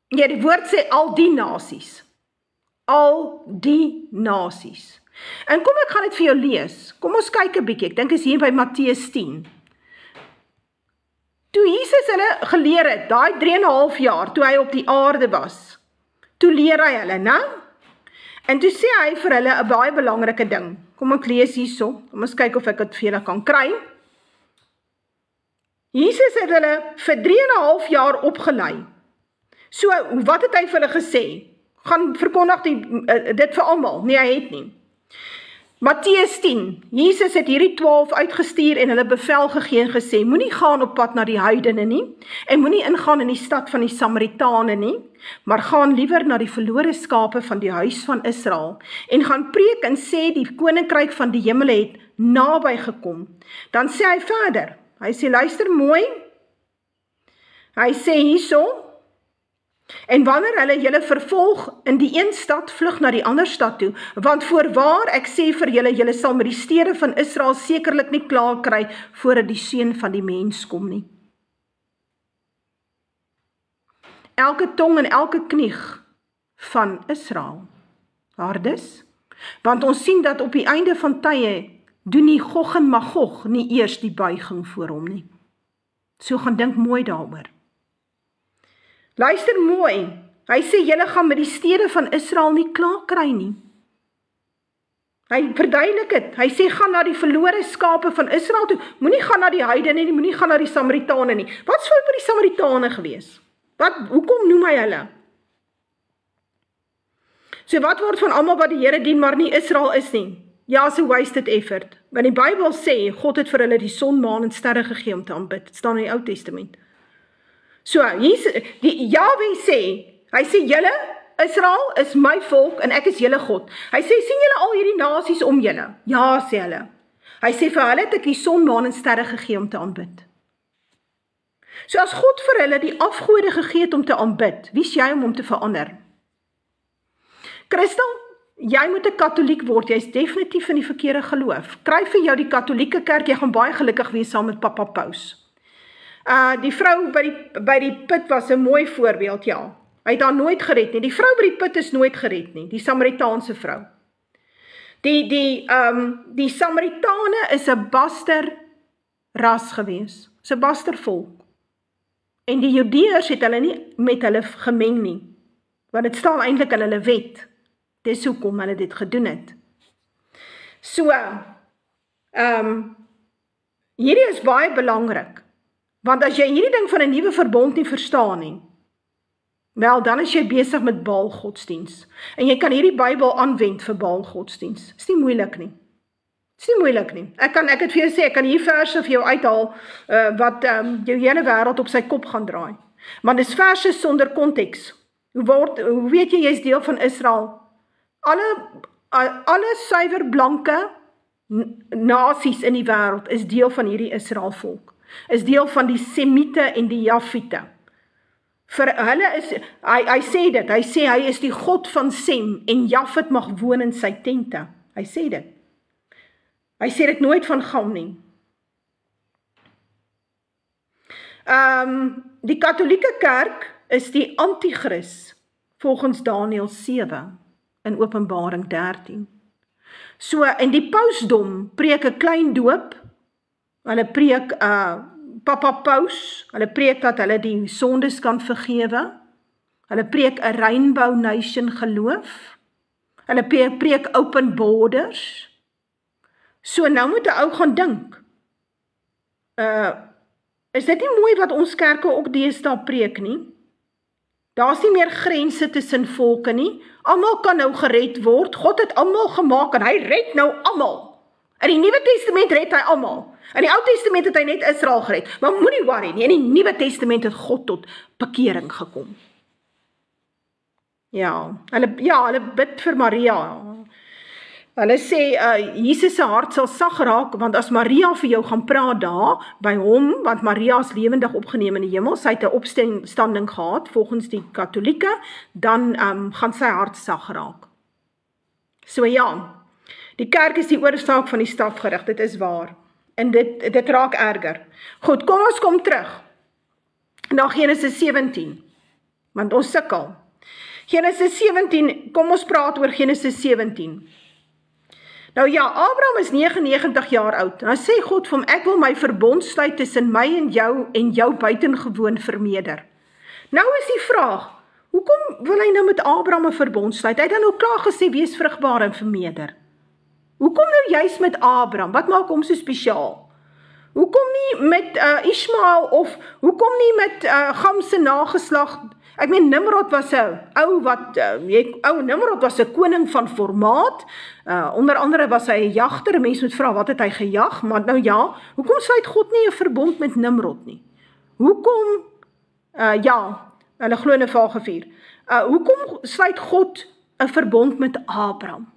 Ja, die woord sê al die nasies. Al die nasies. En kom ek gaan dit vir jou lees. Kom ons kyk 'n bietjie. Ek dink is hier by Matteus 10. Toe Jesus hulle geleer het, daai 3,5 jaar, toe hy op die aarde was, toe leer hy hulle, né? En toe sê hy vir hulle 'n baie belangrike ding. Kom ek lees hierso. Kom ons kyk of ek dit vir julle kan kry. Jesus het hulle vir 3,5 jaar opgelei. So, wat het hy vir hulle gesê? Gaan verkondig dit vir almal? Nee, hy het nie. Matteus 10, Jesus het hierdie 12 uitgestuur en hulle bevel gegee en gesê, moenie gaan op pad na die heidene nie, en moenie ingaan in die stad van die Samaritane nie, maar gaan liewer na die verlore skape van die huis van Israel, en gaan preek en sê, die koninkryk van die hemel het naby gekom. Dan sê hy verder, hy sê, luister mooi, hy sê hierso, en wanneer hulle julle vervolg in die een stad, vlug na die ander stad toe, want voorwaar ek sê vir julle, julle sal met die stede van Israel sekerlik nie klaar kry, voordat die seun van die mens kom nie. Elke tong en elke knieg van Israel, hardis, want ons sien dat op die einde van tye, doen nie Gog en Magog nie eers die buiging voor hom nie. So gaan dink mooi daaroor. Luister mooi, hy sê, julle gaan met die stede van Israel nie klaar kry nie. Hy verduidelik het, hy sê, gaan na die verlore skape van Israel toe, moenie gaan na die heidene nie, moenie gaan na die Samaritane nie. Wat is fout met die Samaritane gewees? Hoekom noem hy hulle? So wat word van almal wat die Here dien, maar nie Israel is nie? Ja, is 'n wasted effort, want die Bybel sê, God het vir hulle die son, maan en sterre gegee om te aanbid, dit staan in die Ou Testament. So, die Jahwe sê, hy sê, julle, Israel is my volk en ek is julle God. Hy sê, sien julle al hierdie nasies om julle? Ja, sê hulle. Hy sê, vir hulle het ek die son, maan en sterre gegee om te aanbid. So as God vir hulle die afgode gegee het om te aanbid, wie is jy om hom te verander? Christel, jy moet 'n katoliek word, jy is definitief in die verkeerde geloof. Kry vir jou die katolieke kerk, jy gaan baie gelukkig wees saam met Papa Paus. Die vrou by die put was 'n mooi voorbeeld, ja. Hy het haar nooit gered nie. Die vrou by die put is nooit gered nie, die Samaritaanse vrou. Die Samaritane is 'n baster ras gewees, is 'n baster volk. En die Judeërs het hulle nie met hulle gemeng nie, want dit staan eintlik in hulle wet. Dis hoekom hulle dit gedoen het. So, hierdie is baie belangrik. Want as jy hierdie ding van 'n nuwe verbond nie verstaan nie, wel, dan is jy besig met Baal godsdiens. En jy kan hierdie Bybel aanwend vir Baal godsdiens. Is nie moeilik nie. Dit is nie moeilik nie. Ek het vir jou sê, ek kan hier verse vir jou uithaal, wat jou hele wêreld op sy kop gaan draai. Want dis verse sonder konteks. Hoe weet jy is deel van Israel? Alle suiwer blanke nasies in die wêreld is deel van hierdie Israel volk. Is deel van die Semiete en die Jafiete. Vir hulle is, hy sê dit, hy sê hy is die God van Sem en Jafet mag woon in sy tente. Hy sê dit. Hy sê dit nooit van Gam nie. Die Katolieke Kerk is die Antichrist volgens Daniël 7 in Openbaring 13. So, en die pausdom preek 'n klein doop, hulle preek Papa Paus, hulle preek dat hulle die sondes kan vergewe, hulle preek 'n Rainbow Nation geloof, hulle preek open borders. So nou moet 'n ou gaan dink, is dit nie mooi wat ons kerke ook deesdae preek nie? Daar's nie meer grense tussen volke nie, almal kan nou gered word, God het almal gemaak en hy red nou almal. In die Nuwe Testament red hy almal. In die Ou Testament het hy net Israel gered, maar moenie worry nie, in die Nuwe Testament het God tot bekering gekom. Ja, hulle bid vir Maria. Hulle sê, Jesus se hart sal sag raak, want as Maria vir jou gaan praat daar, by hom, want Maria is lewendig opgeneem in die hemel, sy het 'n opstanding gehad, volgens die Katolieke, dan gaan sy hart sag raak. So ja, die kerk is die oorsaak van die strafgerig, dit is waar. En dit raak erger. Goed, kom ons kom terug na Genesis 17, want ons sukkel. Genesis 17, kom ons praat oor Genesis 17. Nou ja, Abraham is 99 jaar oud. Nou sê God vir hom, ek wil my verbond sluit tussen my en jou buitengewoon vermeerder. Nou is die vraag, hoekom wil hy nou met Abraham 'n verbond sluit? Hy het dan nou klaar gesê, wees vrugbaar en vermeerder. Hoekom nou juist met Abraham? Wat maak hom so spesiaal? Hoekom nie met Ismael of hoekom nie met Gam se nageslag? Ek meen, Nimrod was 'n Nimrod was 'n koning van formaat. Onder andere was hy 'n jagter. Mense moet vra, wat het hy gejag? Maar nou ja, hoekom sluit God nie 'n verbond met Nimrod nie? Hoekom, hulle glo in 'n vagevuur. Hoekom sluit God 'n verbond met Abraham?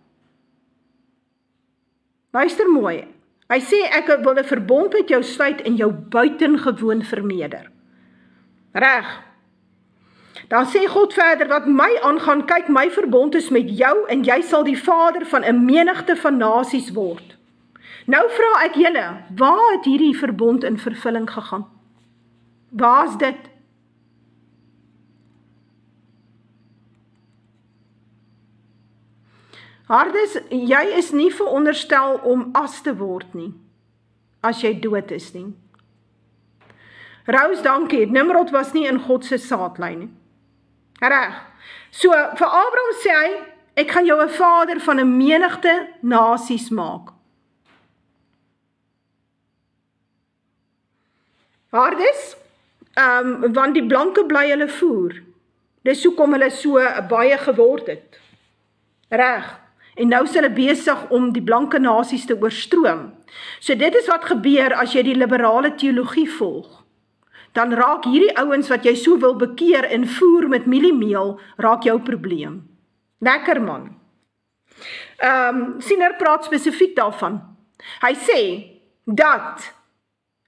Luister mooi. Hy sê, ek wil 'n verbond met jou sluit en jou buitengewoon vermeerder. Reg. Dan sê God verder, wat my aangaan, kyk, my verbond is met jou en jy sal die vader van 'n menigte van nasies word. Nou vra ek julle, waar het hierdie verbond in vervulling gegaan? Waar is dit? Hardes, jy is nie veronderstel om as te word nie, as jy dood is nie. Rose, dankie, Nimrod was nie in God se saadlyn nie. Reg. So, vir Abraham sê hy, ek gaan jou 'n vader van 'n menigte nasies maak. Hardes, want die blanke bly hulle voer. Dis hoekom hulle so baie geword het. Reg. En nou is hulle besig om die blanke nasies te oorstroom. So dit is wat gebeur as jy die liberale teologie volg. Dan raak hierdie ouens wat jy so wil bekeer en voer met mieliemeel, raak jou probleem. Lekker man. Siener praat spesifiek daarvan. Hy sê dat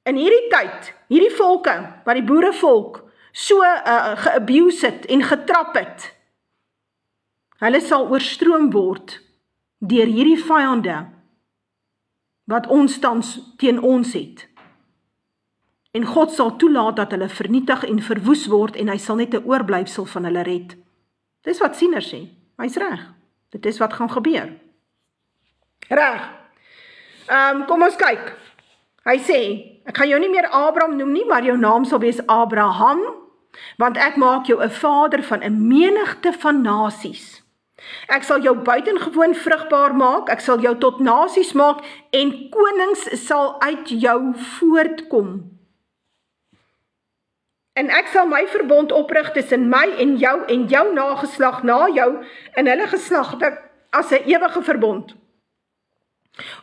in hierdie tyd, hierdie volke, wat die boerevolk so ge-abuse het en getrap het, hulle sal oorstroom word deur hierdie vyande wat ons tans teen ons het. En God sal toelaat dat hulle vernietig en verwoes word en hy sal net 'n oorblyfsel van hulle red. Dis wat Siener sê. Hy's reg. Dit is wat gaan gebeur. Reg. Kom ons kyk. Hy sê, ek gaan jou nie meer Abraham noem nie, maar jou naam sal wees Abraham, want ek maak jou 'n vader van 'n menigte van nasies. Ek sal jou buitengewoon vrugbaar maak, ek sal jou tot nasies maak en konings sal uit jou voortkom. En ek sal my verbond oprig tussen my en jou nageslag na jou en hulle geslagte as 'n ewige verbond.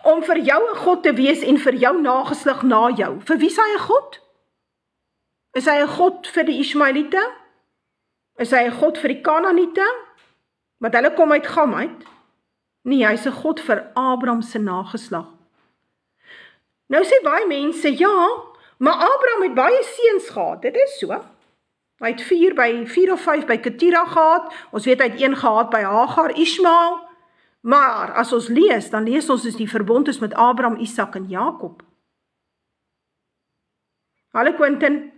Om vir jou 'n God te wees en vir jou nageslag na jou. Vir wie is hy 'n God? Is hy 'n God vir die Ismaeliete? Is hy 'n God vir die Kanaaniete? Want hulle kom uit Gam uit. Nee, hy is 'n God vir Abraham se nageslag. Nou sê baie mense, ja, maar Abraham het baie seuns gehad. Dit is so. Hy het 4 of 5 by Ketura gehad. Ons weet hy het 1 gehad by Hagar, Ismael. Maar as ons lees, dan lees ons is die verbond is met Abraham, Isak en Jakob. Hallo Quentin.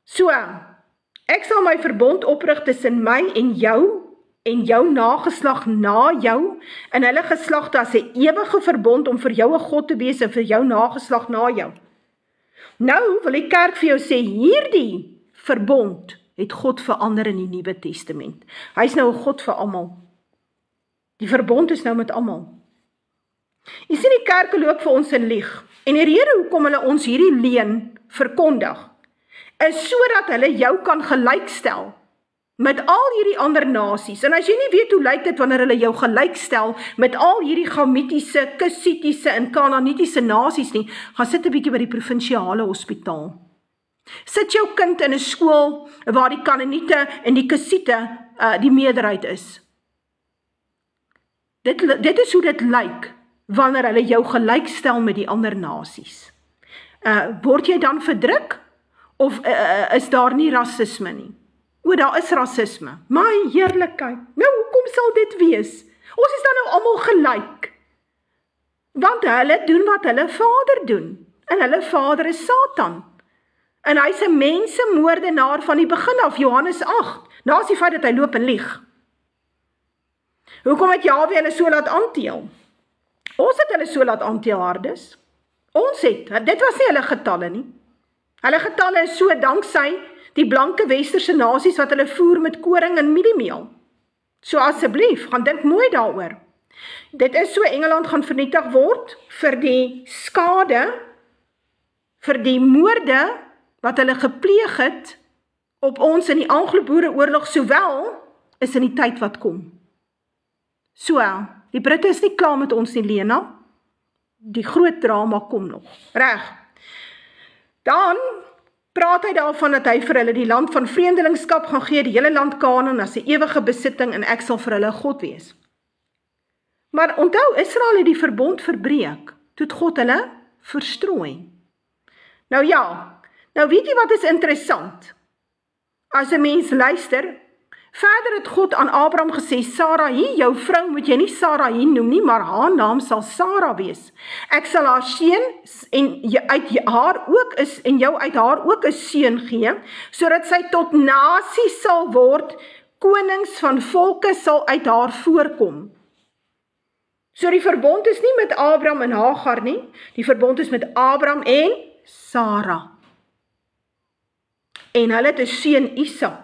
So, ek sal my verbond oprig tussen my en jou nageslag na jou, en hulle geslagte as 'n ewige verbond om vir jou 'n God te wees en vir jou nageslag na jou. Nou wil die kerk vir jou sê, hierdie verbond het God verander in die Nuwe Testament. Hy is nou 'n God vir almal. Die verbond is nou met almal. Jy sien die kerke loop vir ons in lieg, en die rede hoekom hulle ons hierdie leuen verkondig, is sodat hulle jou kan gelykstel met al hierdie ander nasies. En as jy nie weet hoe lyk dit wanneer hulle jou gelykstel met al hierdie Gamitiese, Kussitiese en Kanaanitiese nasies nie, gaan sit 'n bietjie by die provinsiale hospitaal. Sit jou kind in 'n skool waar die Kanaaniete en die Kussite die meerderheid is. Dit is hoe dit lyk wanneer hulle jou gelykstel met die ander nasies. Word jy dan verdruk? Of is daar nie rasisme nie? Daar is rasisme. My heerlikheid. Nou, hoekom sal dit wees? Ons is dan nou almal gelyk. Want hulle doen wat hulle vader doen. En hulle vader is Satan. En hy is 'n mensemoordenaar van die begin af, Johannes 8. Naas die feit dat hy loop en lieg. Hoekom het Jahwe hulle so laat aanteel? Ons het hulle so laat aanteel, Hardes. Ons het, dit was nie hulle getalle nie. Hulle getalle is so danksy die blanke westerse nasies wat hulle voer met koring en mieliemeel. So asseblief, gaan dink mooi daaroor. Dit is so Engeland gaan vernietig word vir die skade, vir die moorde wat hulle gepleeg het op ons in die Anglo-Boereoorlog, sowel is in die tyd wat kom. So, die Britte is nie klaar met ons nie, Lena. Die groot drama kom nog. Reg. Dan praat hy daarvan dat hy vir hulle die land van vreemdelingskap gaan gee, die hele land Kanaan as 'n ewige besitting, en ek sal vir hulle God wees. Maar onthou, Israel het die verbond verbreek, toe het God hulle verstrooi. Nou ja, nou weet jy wat is interessant? As 'n mens luister, verder het God aan Abraham gesê, Sarai, jou vrou moet jy nie Sarai noem nie, maar haar naam sal Sara wees. Ek sal haar seun en jou uit haar ook 'n seun gee, sodat sy tot nasie sal word, konings van volke sal uit haar voorkom. So die verbond is nie met Abraham en Hagar nie, die verbond is met Abraham en Sara. En hulle het 'n seun Isak.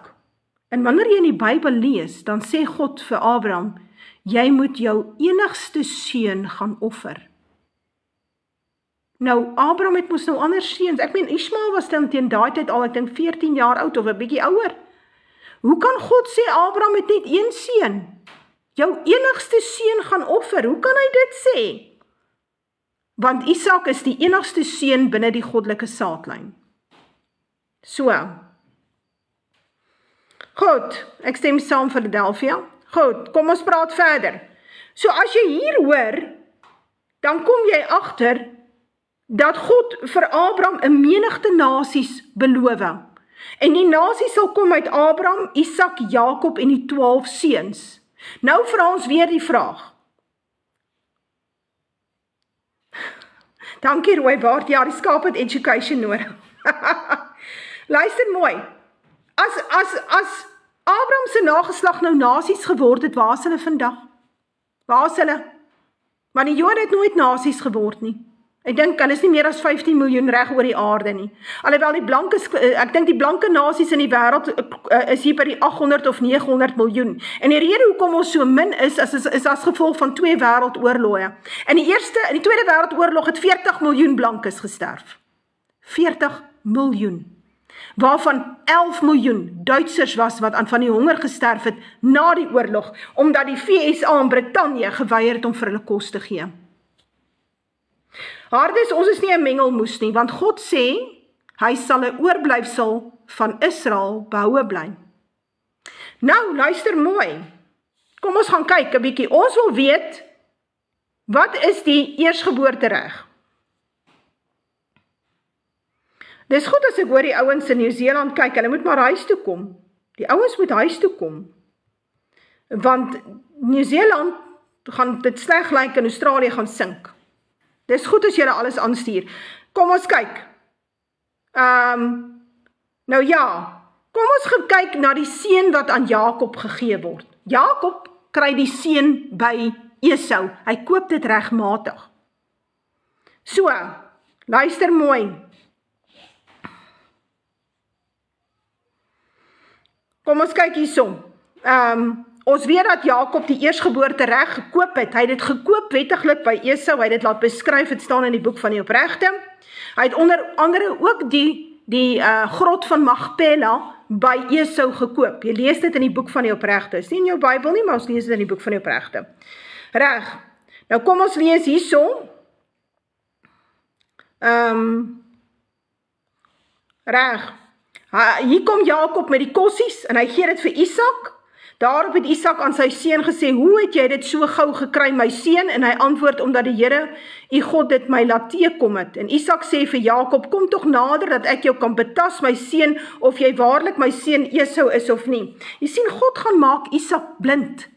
En wanneer jy in die Bybel lees, dan sê God vir Abraham, jy moet jou enigste seun gaan offer. Nou, Abraham het mos nou ander seuns. Ek meen, Ismael was dan teen daai tyd al, ek dink 14 jaar oud of 'n bietjie ouer. Hoe kan God sê, Abraham het net een seun? Jou enigste seun gaan offer, hoe kan hy dit sê? Want Isak is die enigste seun binne die goddelike saadlyn. So, goed, ek stem saam Philadelphia. Goed, kom ons praat verder. So as jy hier hoor, dan kom jy agter dat God vir Abraham 'n menigte nasies beloof. En die nasies sal kom uit Abraham, Isak, Jakob en die 12 seuns. Nou vra ons weer die vraag. Dankie Roy Baard, ja, die skaap het education nodig. Luister mooi. As Abraham se nageslag nou nasies geword het, waar is hulle vandag? Waar is hulle? Want die Jode het nooit nasies geword nie. Ek dink hulle is nie meer as 15 miljoen reg oor die aarde nie. Alhoewel ek dink die blanke nasies in die wêreld is hier by die 800 of 900 miljoen. En die rede hoekom ons so min is as gevolg van 2 wêreldoorloë. In die Tweede Wêreldoorlog het 40 miljoen blankes gesterf. 40 miljoen. Waarvan 11 miljoen Duitsers was wat van die honger gesterf het na die oorlog, omdat die VSA en Brittanje geweier het om vir hulle kos te gee. Hardes, ons is nie 'n mengelmoes nie, want God sê, hy sal 'n oorblyfsel van Israel behoue bly. Nou, luister mooi. Kom ons gaan kyk 'n bietjie. Ons wil weet, wat is die eersgeboortereg? Dis goed as ek hoor die ouens in Nieu-Seeland kyk, hulle moet maar huis toe kom. Die ouens moet huis toe kom. Want Nieu-Seeland gaan dit sleg lyk en Australië gaan sink. Dis goed as julle alles aanstuur. Kom ons kyk. Nou ja, kom ons gaan kyk na die seën wat aan Jakob gegee word. Jakob kry die seën by Esau. Hy koop dit regmatig. So, luister mooi. Kom ons kyk hierso. Ons weet dat Jakob die eersgeboortereg gekoop het. Hy het dit gekoop wettiglik by Esau. Hy het dit laat beskryf, het staan in die boek van die opregte. Hy het onder andere ook die grot van Magpela by Esau gekoop. Jy lees dit in die boek van die opregte. Is nie in jou Bybel nie, maar ons lees dit in die boek van die opregte. Reg. Nou kom ons lees hierso. Reg. Hier kom Jakob met die kossies en hy gee dit vir Isak. Daarop het Isak aan sy seun gesê, hoe het jy dit so gou gekry, my seun? En hy antwoord, omdat die Here, u God, dit my laat teekom het. En Isak sê vir Jakob, kom tog nader, dat ek jou kan betas, my seun, of jy waarlik my seun Esau is of nie. Jy sien, God gaan maak Isak blind.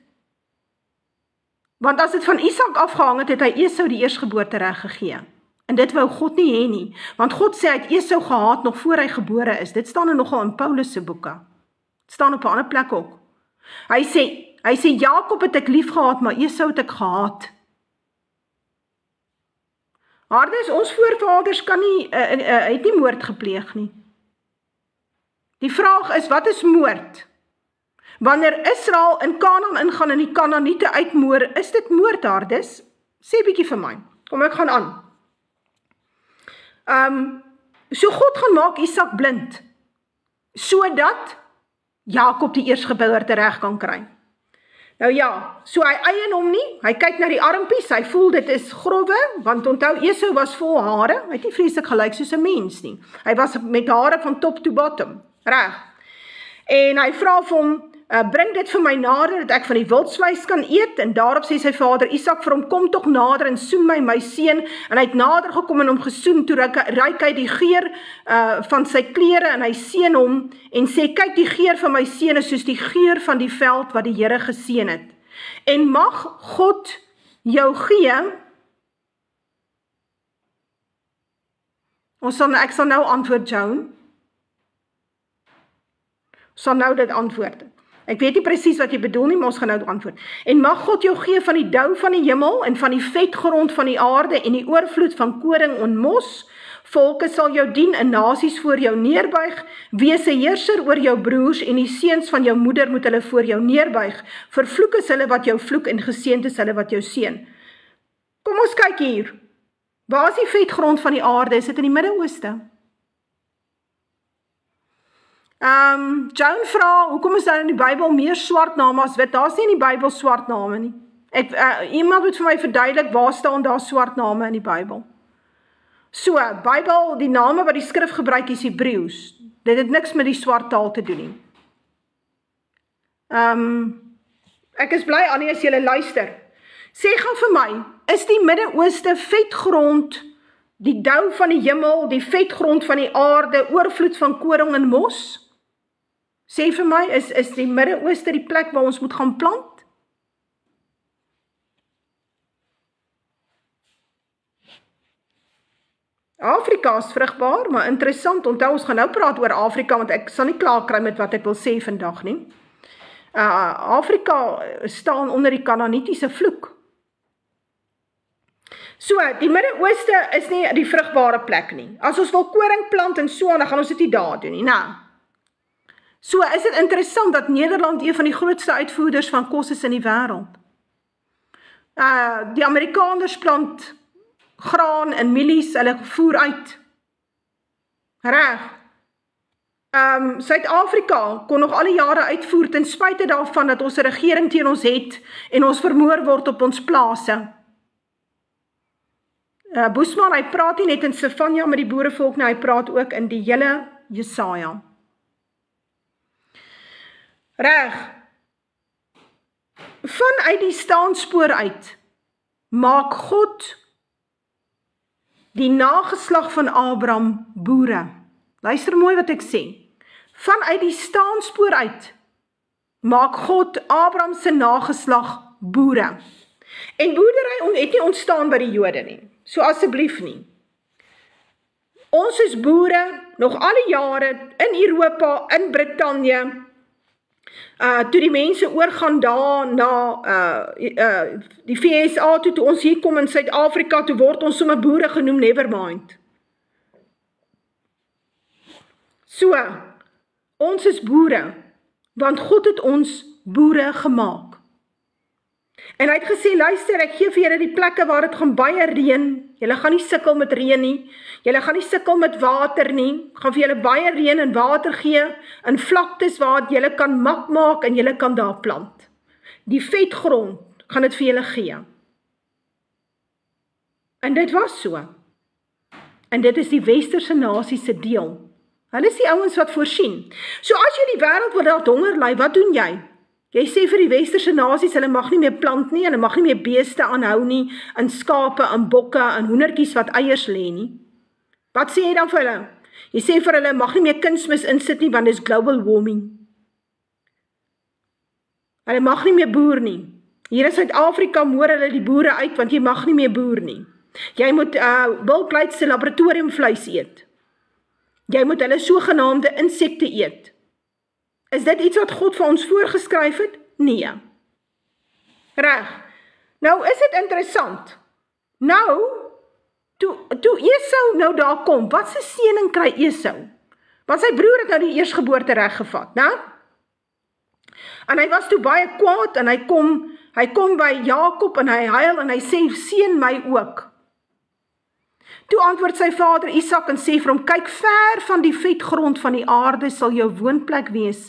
Want as dit van Isak afgehang het, het hy Esau die eersgeboortereg gegee. En dit wou God nie hê nie, want God sê hy het Esau gehaat nog voor hy gebore is. Dit staan er nogal in Paulus se boeke. Dit staan op 'n ander plek ook. Hy sê Jakob het ek lief gehad, maar Esau het ek gehaat. Hardes, ons voorvaders het nie moord gepleeg nie. Die vraag is, wat is moord? Wanneer Israel in Kanaan ingaan en die Kanaaniete uitmoor, is dit moord, Hardes? Sê bietjie vir my. Kom, ek gaan aan. So God gaan maak Isak blind, sodat Jakob die eersgeboortereg kan kry. Nou ja, so hy eien hom nie, hy kyk na die armpies, hy voel dit is grove, want onthou Esau was vol hare, hy het nie vreeslik gelyk soos 'n mens nie. Hy was met hare van top to bottom, reg. En hy vra vir hom, bring dit vir my nader, dat ek van die wildsvleis kan eet, en daarop sê sy vader Isak vir hom, kom tog nader en soen my seun, en hy het nader gekom en hom gesoen, toe ruik hy die geur van sy klere, en hy seën hom, en sê, kyk die geur van my seun is soos die geur van die veld wat die Here geseën het, en mag God jou gee, ek sal nou antwoord, Joan, sal nou dit antwoord. Ek weet nie presies wat jy bedoel nie, maar ons gaan nou antwoord. En mag God jou gee van die dou van die hemel, en van die vetgrond van die aarde, en die oorvloed van koring en mos. Volke sal jou dien, en nasies voor jou neerbuig. Wees 'n heerser oor jou broers, en die seuns van jou moeder moet hulle voor jou neerbuig. Vervloek is hulle wat jou vloek, en geseënd is hulle wat jou seën. Kom ons kyk hier. Waar is die vetgrond van die aarde? Is dit in die Midde-Ooste? Joan vra, hoekom is daar in die Bybel meer swart name as wit? Daar is nie in die Bybel swart name nie. Iemand moet vir my verduidelik, waar staan daar swart name in die Bybel? So, Bybel, die name wat die skrif gebruik is Hebreëus. Dit het niks met die swart taal te doen nie. Ek is bly, Annie, as julle luister. Sê gaan vir my, is die Midde-Ooste vetgrond, die dou van die hemel, die vetgrond van die aarde, oorvloed van koring en mos? Sê vir my, is die Midde-Ooste die plek waar ons moet gaan plant? Afrika is vrugbaar, maar interessant, onthou ons gaan nou praat oor Afrika, want ek sal nie klaar kry met wat ek wil sê vandag nie. Afrika staan onder die Kanaanitiese vloek. So, die Midde-Ooste is nie die vrugbare plek nie. As ons wil koring plant en so, dan gaan ons dit nie daar doen nie, nou. So, is dit interessant dat Nederland een van die grootste uitvoerders van kos is in die wêreld. Die Amerikaners plant graan en mielies, hulle voer uit. Reg. Suid-Afrika kon nog alle jare uitvoer, ten spyte daarvan dat ons 'n regering teen ons het, en ons vermoor word op ons plase. Boesman, hy praat nie net in Sefanja met die boerevolk, hy praat ook in die hele Jesaja. Reg, vanuit die staanspoor uit, maak God die nageslag van Abraham boere. Luister mooi wat ek sê. Vanuit die staanspoor uit, maak God Abraham se nageslag boere. En boerdery het nie ontstaan by die Jode nie. So asseblief nie. Ons is boere, nog alle jare, in Europa, in Brittanje, toe die mense oorgaan daar na die VSA toe ons hier kom in Suid-Afrika, toe word ons sommer boere genoem, never mind. So, ons is boere, want God het ons boere gemaak. En hy het gesê, luister, ek gee vir julle die plekke waar het gaan baie reën, julle gaan nie sukkel met reën nie, julle gaan nie sukkel met water nie, gaan vir julle baie reën en water gee, in vlaktes waar julle kan mak maak en julle kan daar plant. Die vetgrond gaan dit vir julle gee. En dit was so. En dit is die westerse nasie se deel. Hulle is die ouens wat voorsien. So as jy die wêreld wil laat honger ly, wat doen jy? Jy sê vir die westerse nasies, hulle mag nie meer plant nie, hulle mag nie meer beeste aanhou nie, in skape, in bokke, in hoendertjies wat eiers lê nie. Wat sê jy dan vir hulle? Jy sê vir hulle, mag nie meer kunsmis insit nie, want dis global warming. Hulle mag nie meer boer nie. Hier in Suid-Afrika moor hulle die boere uit, want jy mag nie meer boer nie. Jy moet Bill Gates se laboratoriumvleis eet. Jy moet hulle sogenaamde insekte eet. Is dit iets wat God vir ons voorgeskryf het? Nee. Reg. Nou is dit interessant. Nou, toe Esau nou daar kom, wat se seëning kry Esau? Want sy broer het nou die eersgeboorte reg gevat, né? En hy was toe baie kwaad, en hy kom by Jakob, en hy huil, en hy sê, seën my ook. Toe antwoord sy vader Isak en sê vir hom, kyk, ver van die vetgrond van die aarde sal jou woonplek wees,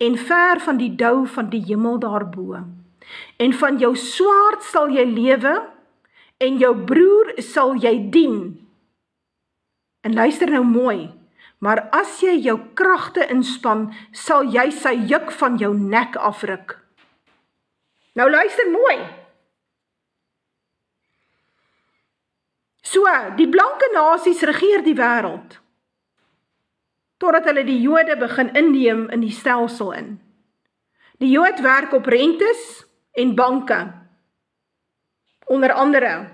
en ver van die dou van die hemel daarbo. En van jou swaard sal jy lewe, en jou broer sal jy dien. En luister nou mooi, maar as jy jou kragte inspan, sal jy sy juk van jou nek afruk. Nou luister mooi. So, die blanke nasies regeer die wêreld, totdat hulle die Jode begin inneem in die stelsel in. Die Jood werk op rentes en banke, onder andere.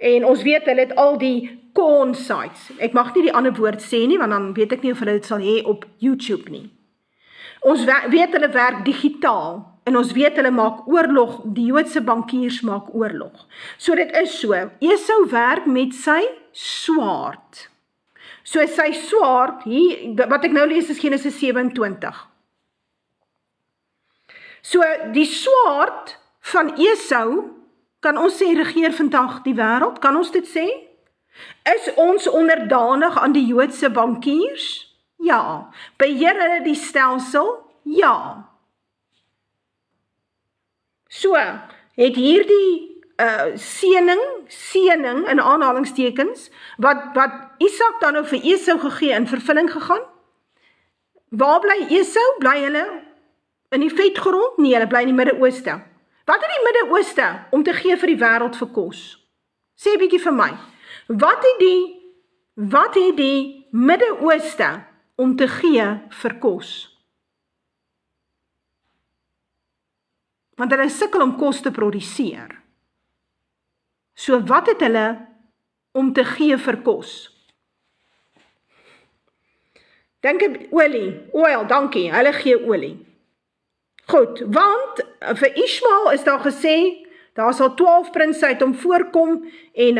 En ons weet, hulle het al die corn sites. Ek mag nie die ander woord sê nie, want dan weet ek nie of hulle dit sal hê op YouTube nie. Ons weet hulle werk digitaal. En ons weet hulle maak oorlog, die Joodse bankiers maak oorlog. So dit is so, Esau werk met sy swaard. So sy swaard, hier, wat ek nou lees is Genesis 27. So die swaard van Esau, kan ons sê regeer vandag die wêreld, kan ons dit sê? Is ons onderdanig aan die Joodse bankiers? Ja. Beheer hulle die stelsel? Ja. So, het hierdie seëning in aanhalingstekens, wat Isak dan nou vir Esau gegee in vervulling gegaan? Waar bly Esau? Bly hulle in die vetgrond? Nee, hulle bly in die Midde-Ooste. Wat het die Midde-Ooste om te gee vir die wêreld vir kos? Sê 'n bietjie vir my. Wat het die Midde-Ooste om te gee vir kos? Want hulle sukkel om kos te produseer. So wat het hulle om te gee vir kos? Dink olie, dankie, hulle gee olie. Goed, want vir Ismael is daar gesê, daar sal 12 prinse uit hom voorkom, en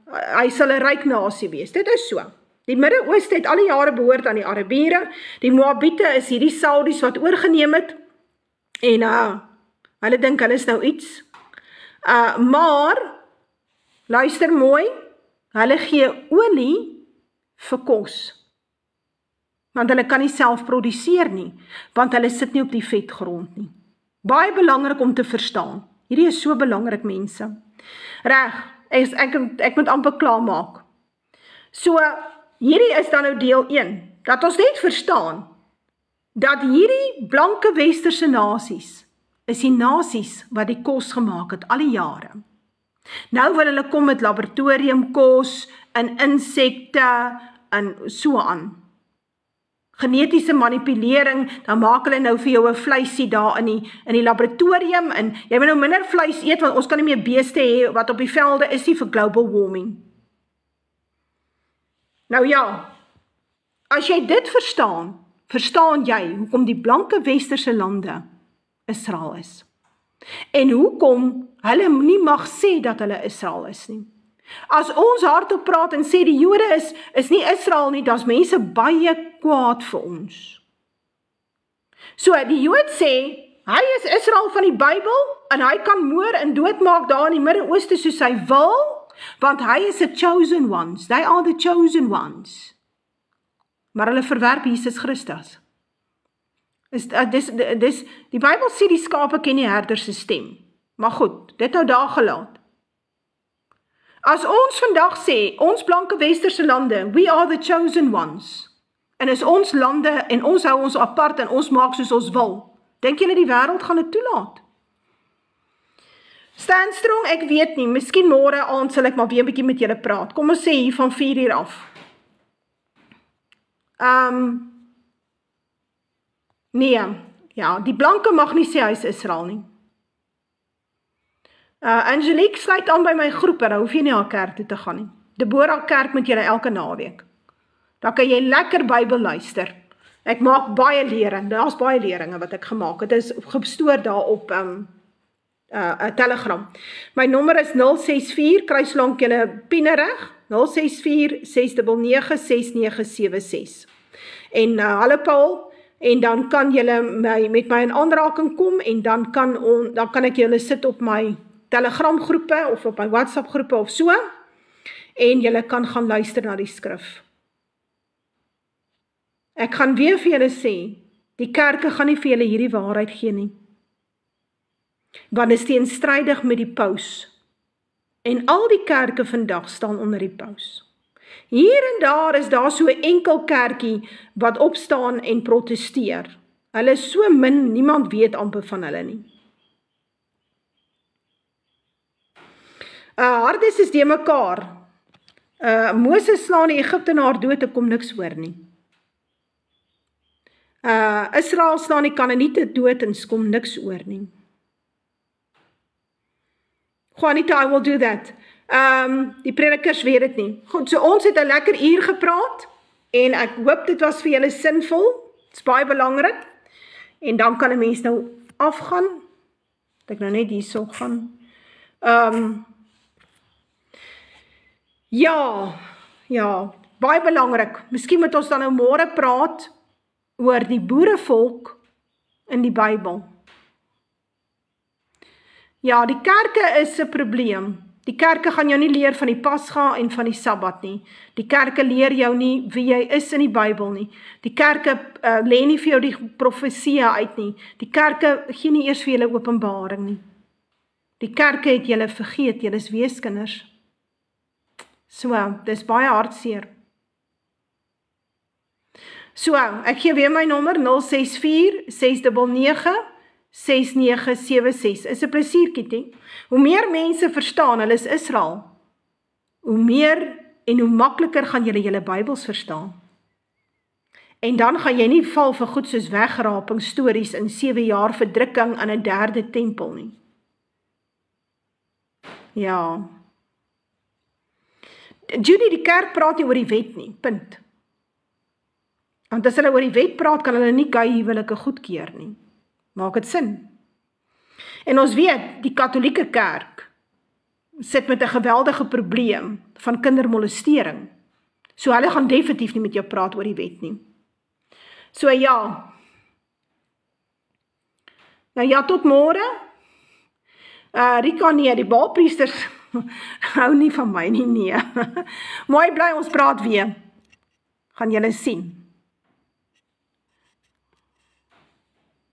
hy sal 'n ryk nasie wees. Dit is so. Die Midde-Ooste het al die jare behoort aan die Arabiere, die Moabiete is hierdie Saudis wat oorgeneem het, en hulle dink hulle is nou iets. Maar, luister mooi, hulle gee olie vir kos. Want hulle kan nie self produseer nie, want hulle sit nie op die vetgrond nie. Baie belangrik om te verstaan. Hierdie is so belangrik, mense. Reg, Ek moet amper klaar maak. So, hierdie is dan nou deel 1, dat ons net verstaan, dat hierdie blanke westerse nasies, is die nasies wat die kos gemaak het, al die jare. Nou wil hulle kom met laboratoriumkos, en insekte, en so aan. Genetiese manipulering, dan maak hulle nou vir jou 'n vleisie daar in die laboratorium, en jy moet nou minder vleis eet, want ons kan nie meer beeste hê wat op die velde is nie vir global warming. Nou ja, as jy dit verstaan jy hoekom die blanke westerse lande Israel is. En hoekom hulle nie mag sê dat hulle Israel is nie. As ons hardop praat en sê die Jode is nie Israel nie, dan is mense baie kwaad vir ons. So, die Jood sê, hy is Israel van die Bybel, en hy kan moor en doodmaak daar in die Midde-Ooste soos hy wil, want hy is the chosen ones, they are the chosen ones. Maar hulle verwerp Jesus Christus. Die Bybel sê die skape ken die herder se stem. Maar goed, dit nou daar gelaat. As ons vandag sê, ons blanke westerse lande, we are the chosen ones, en is ons lande, en ons hou ons apart, en ons maak soos ons wil, dink julle die wêreld gaan dit toelaat? Stand strong, ek weet nie, miskien môre aand sal ek maar weer 'n bietjie met julle praat. Kom ons sê hier van 4 uur af. Nee, ja, die blanke mag nie sê hy is Israel nie. Angelique sluit aan by my groep, en dan hoef jy nie haar kerk toe te gaan nie. Deborah kerk met julle elke naweek. Dan kan jy lekker Bybel luister. Ek maak baie lering, daar's baie leringe wat ek gemaak het. Dit is gestoor daar op Telegram. My nommer is 064, kruislank julle pienerig, 064-699-6976. En hallo Paul, en dan kan julle met my in aanraking kom, en dan kan ek julle sit op my Telegram groepe, of op my WhatsApp groepe, of so, en julle kan gaan luister na die skrif. Ek gaan weer vir julle sê, die kerke gaan nie vir julle hierdie waarheid gee nie, want dit is teenstrydig met die paus, en al die kerke vandag staan onder die paus. Hier en daar is daar so 'n enkel kerkie wat opstaan en protesteer. Hulle is so min, niemand weet amper van hulle nie. Hardes is die mekaar. Moses slaan die Egiptenaar dood, ek kom niks hoor nie. Israel slaan die Kanaaniete dood, en kom niks hoor nie. Juanita, I will do that. Die predikers weet dit nie. Goed, so ons het 'n lekker uur gepraat, en ek hoop dit was vir julle sinvol. Dit is baie belangrik. En dan kan 'n mens nou afgaan. Dat ek nou net hierso gaan. Ja, baie belangrik. Miskien moet ons dan nou môre praat oor die boerevolk in die Bybel. Ja, die kerke is 'n probleem. Die kerke gaan jou nie leer van die Pasga en van die Sabbat nie. Die kerke leer jou nie wie jy is in die Bybel nie. Die kerke lê nie vir jou die profeseë uit nie. Die kerke gee nie eers vir julle openbaring nie. Die kerke het julle vergeet, julle is weeskinders. So, dis baie hartseer. So, ek gee weer my nommer 064-699-6976. Is 'n plesier, Kitty. Hoe meer mense verstaan, hulle is Israel, hoe meer en hoe makliker gaan julle Bybels verstaan. En dan gaan jy nie val vir goed soos wegraping stories in 7 jaar verdrukking aan 'n 3de tempel nie. Ja. Judy, die kerk praat nie oor die wet nie, punt. Want as hulle oor die wet praat, kan hulle nie gay huwelike goedkeur nie. Maak dit sin? En ons weet, die katholieke kerk sit met 'n geweldige probleem van kindermolestering. So hulle gaan definitief nie met jou praat oor die wet nie. So ja. Nou ja, tot môre. Rika, nee, die baalpriesters hou nie van my nie, nee. Mooi bly, ons praat weer. Gaan julle sien.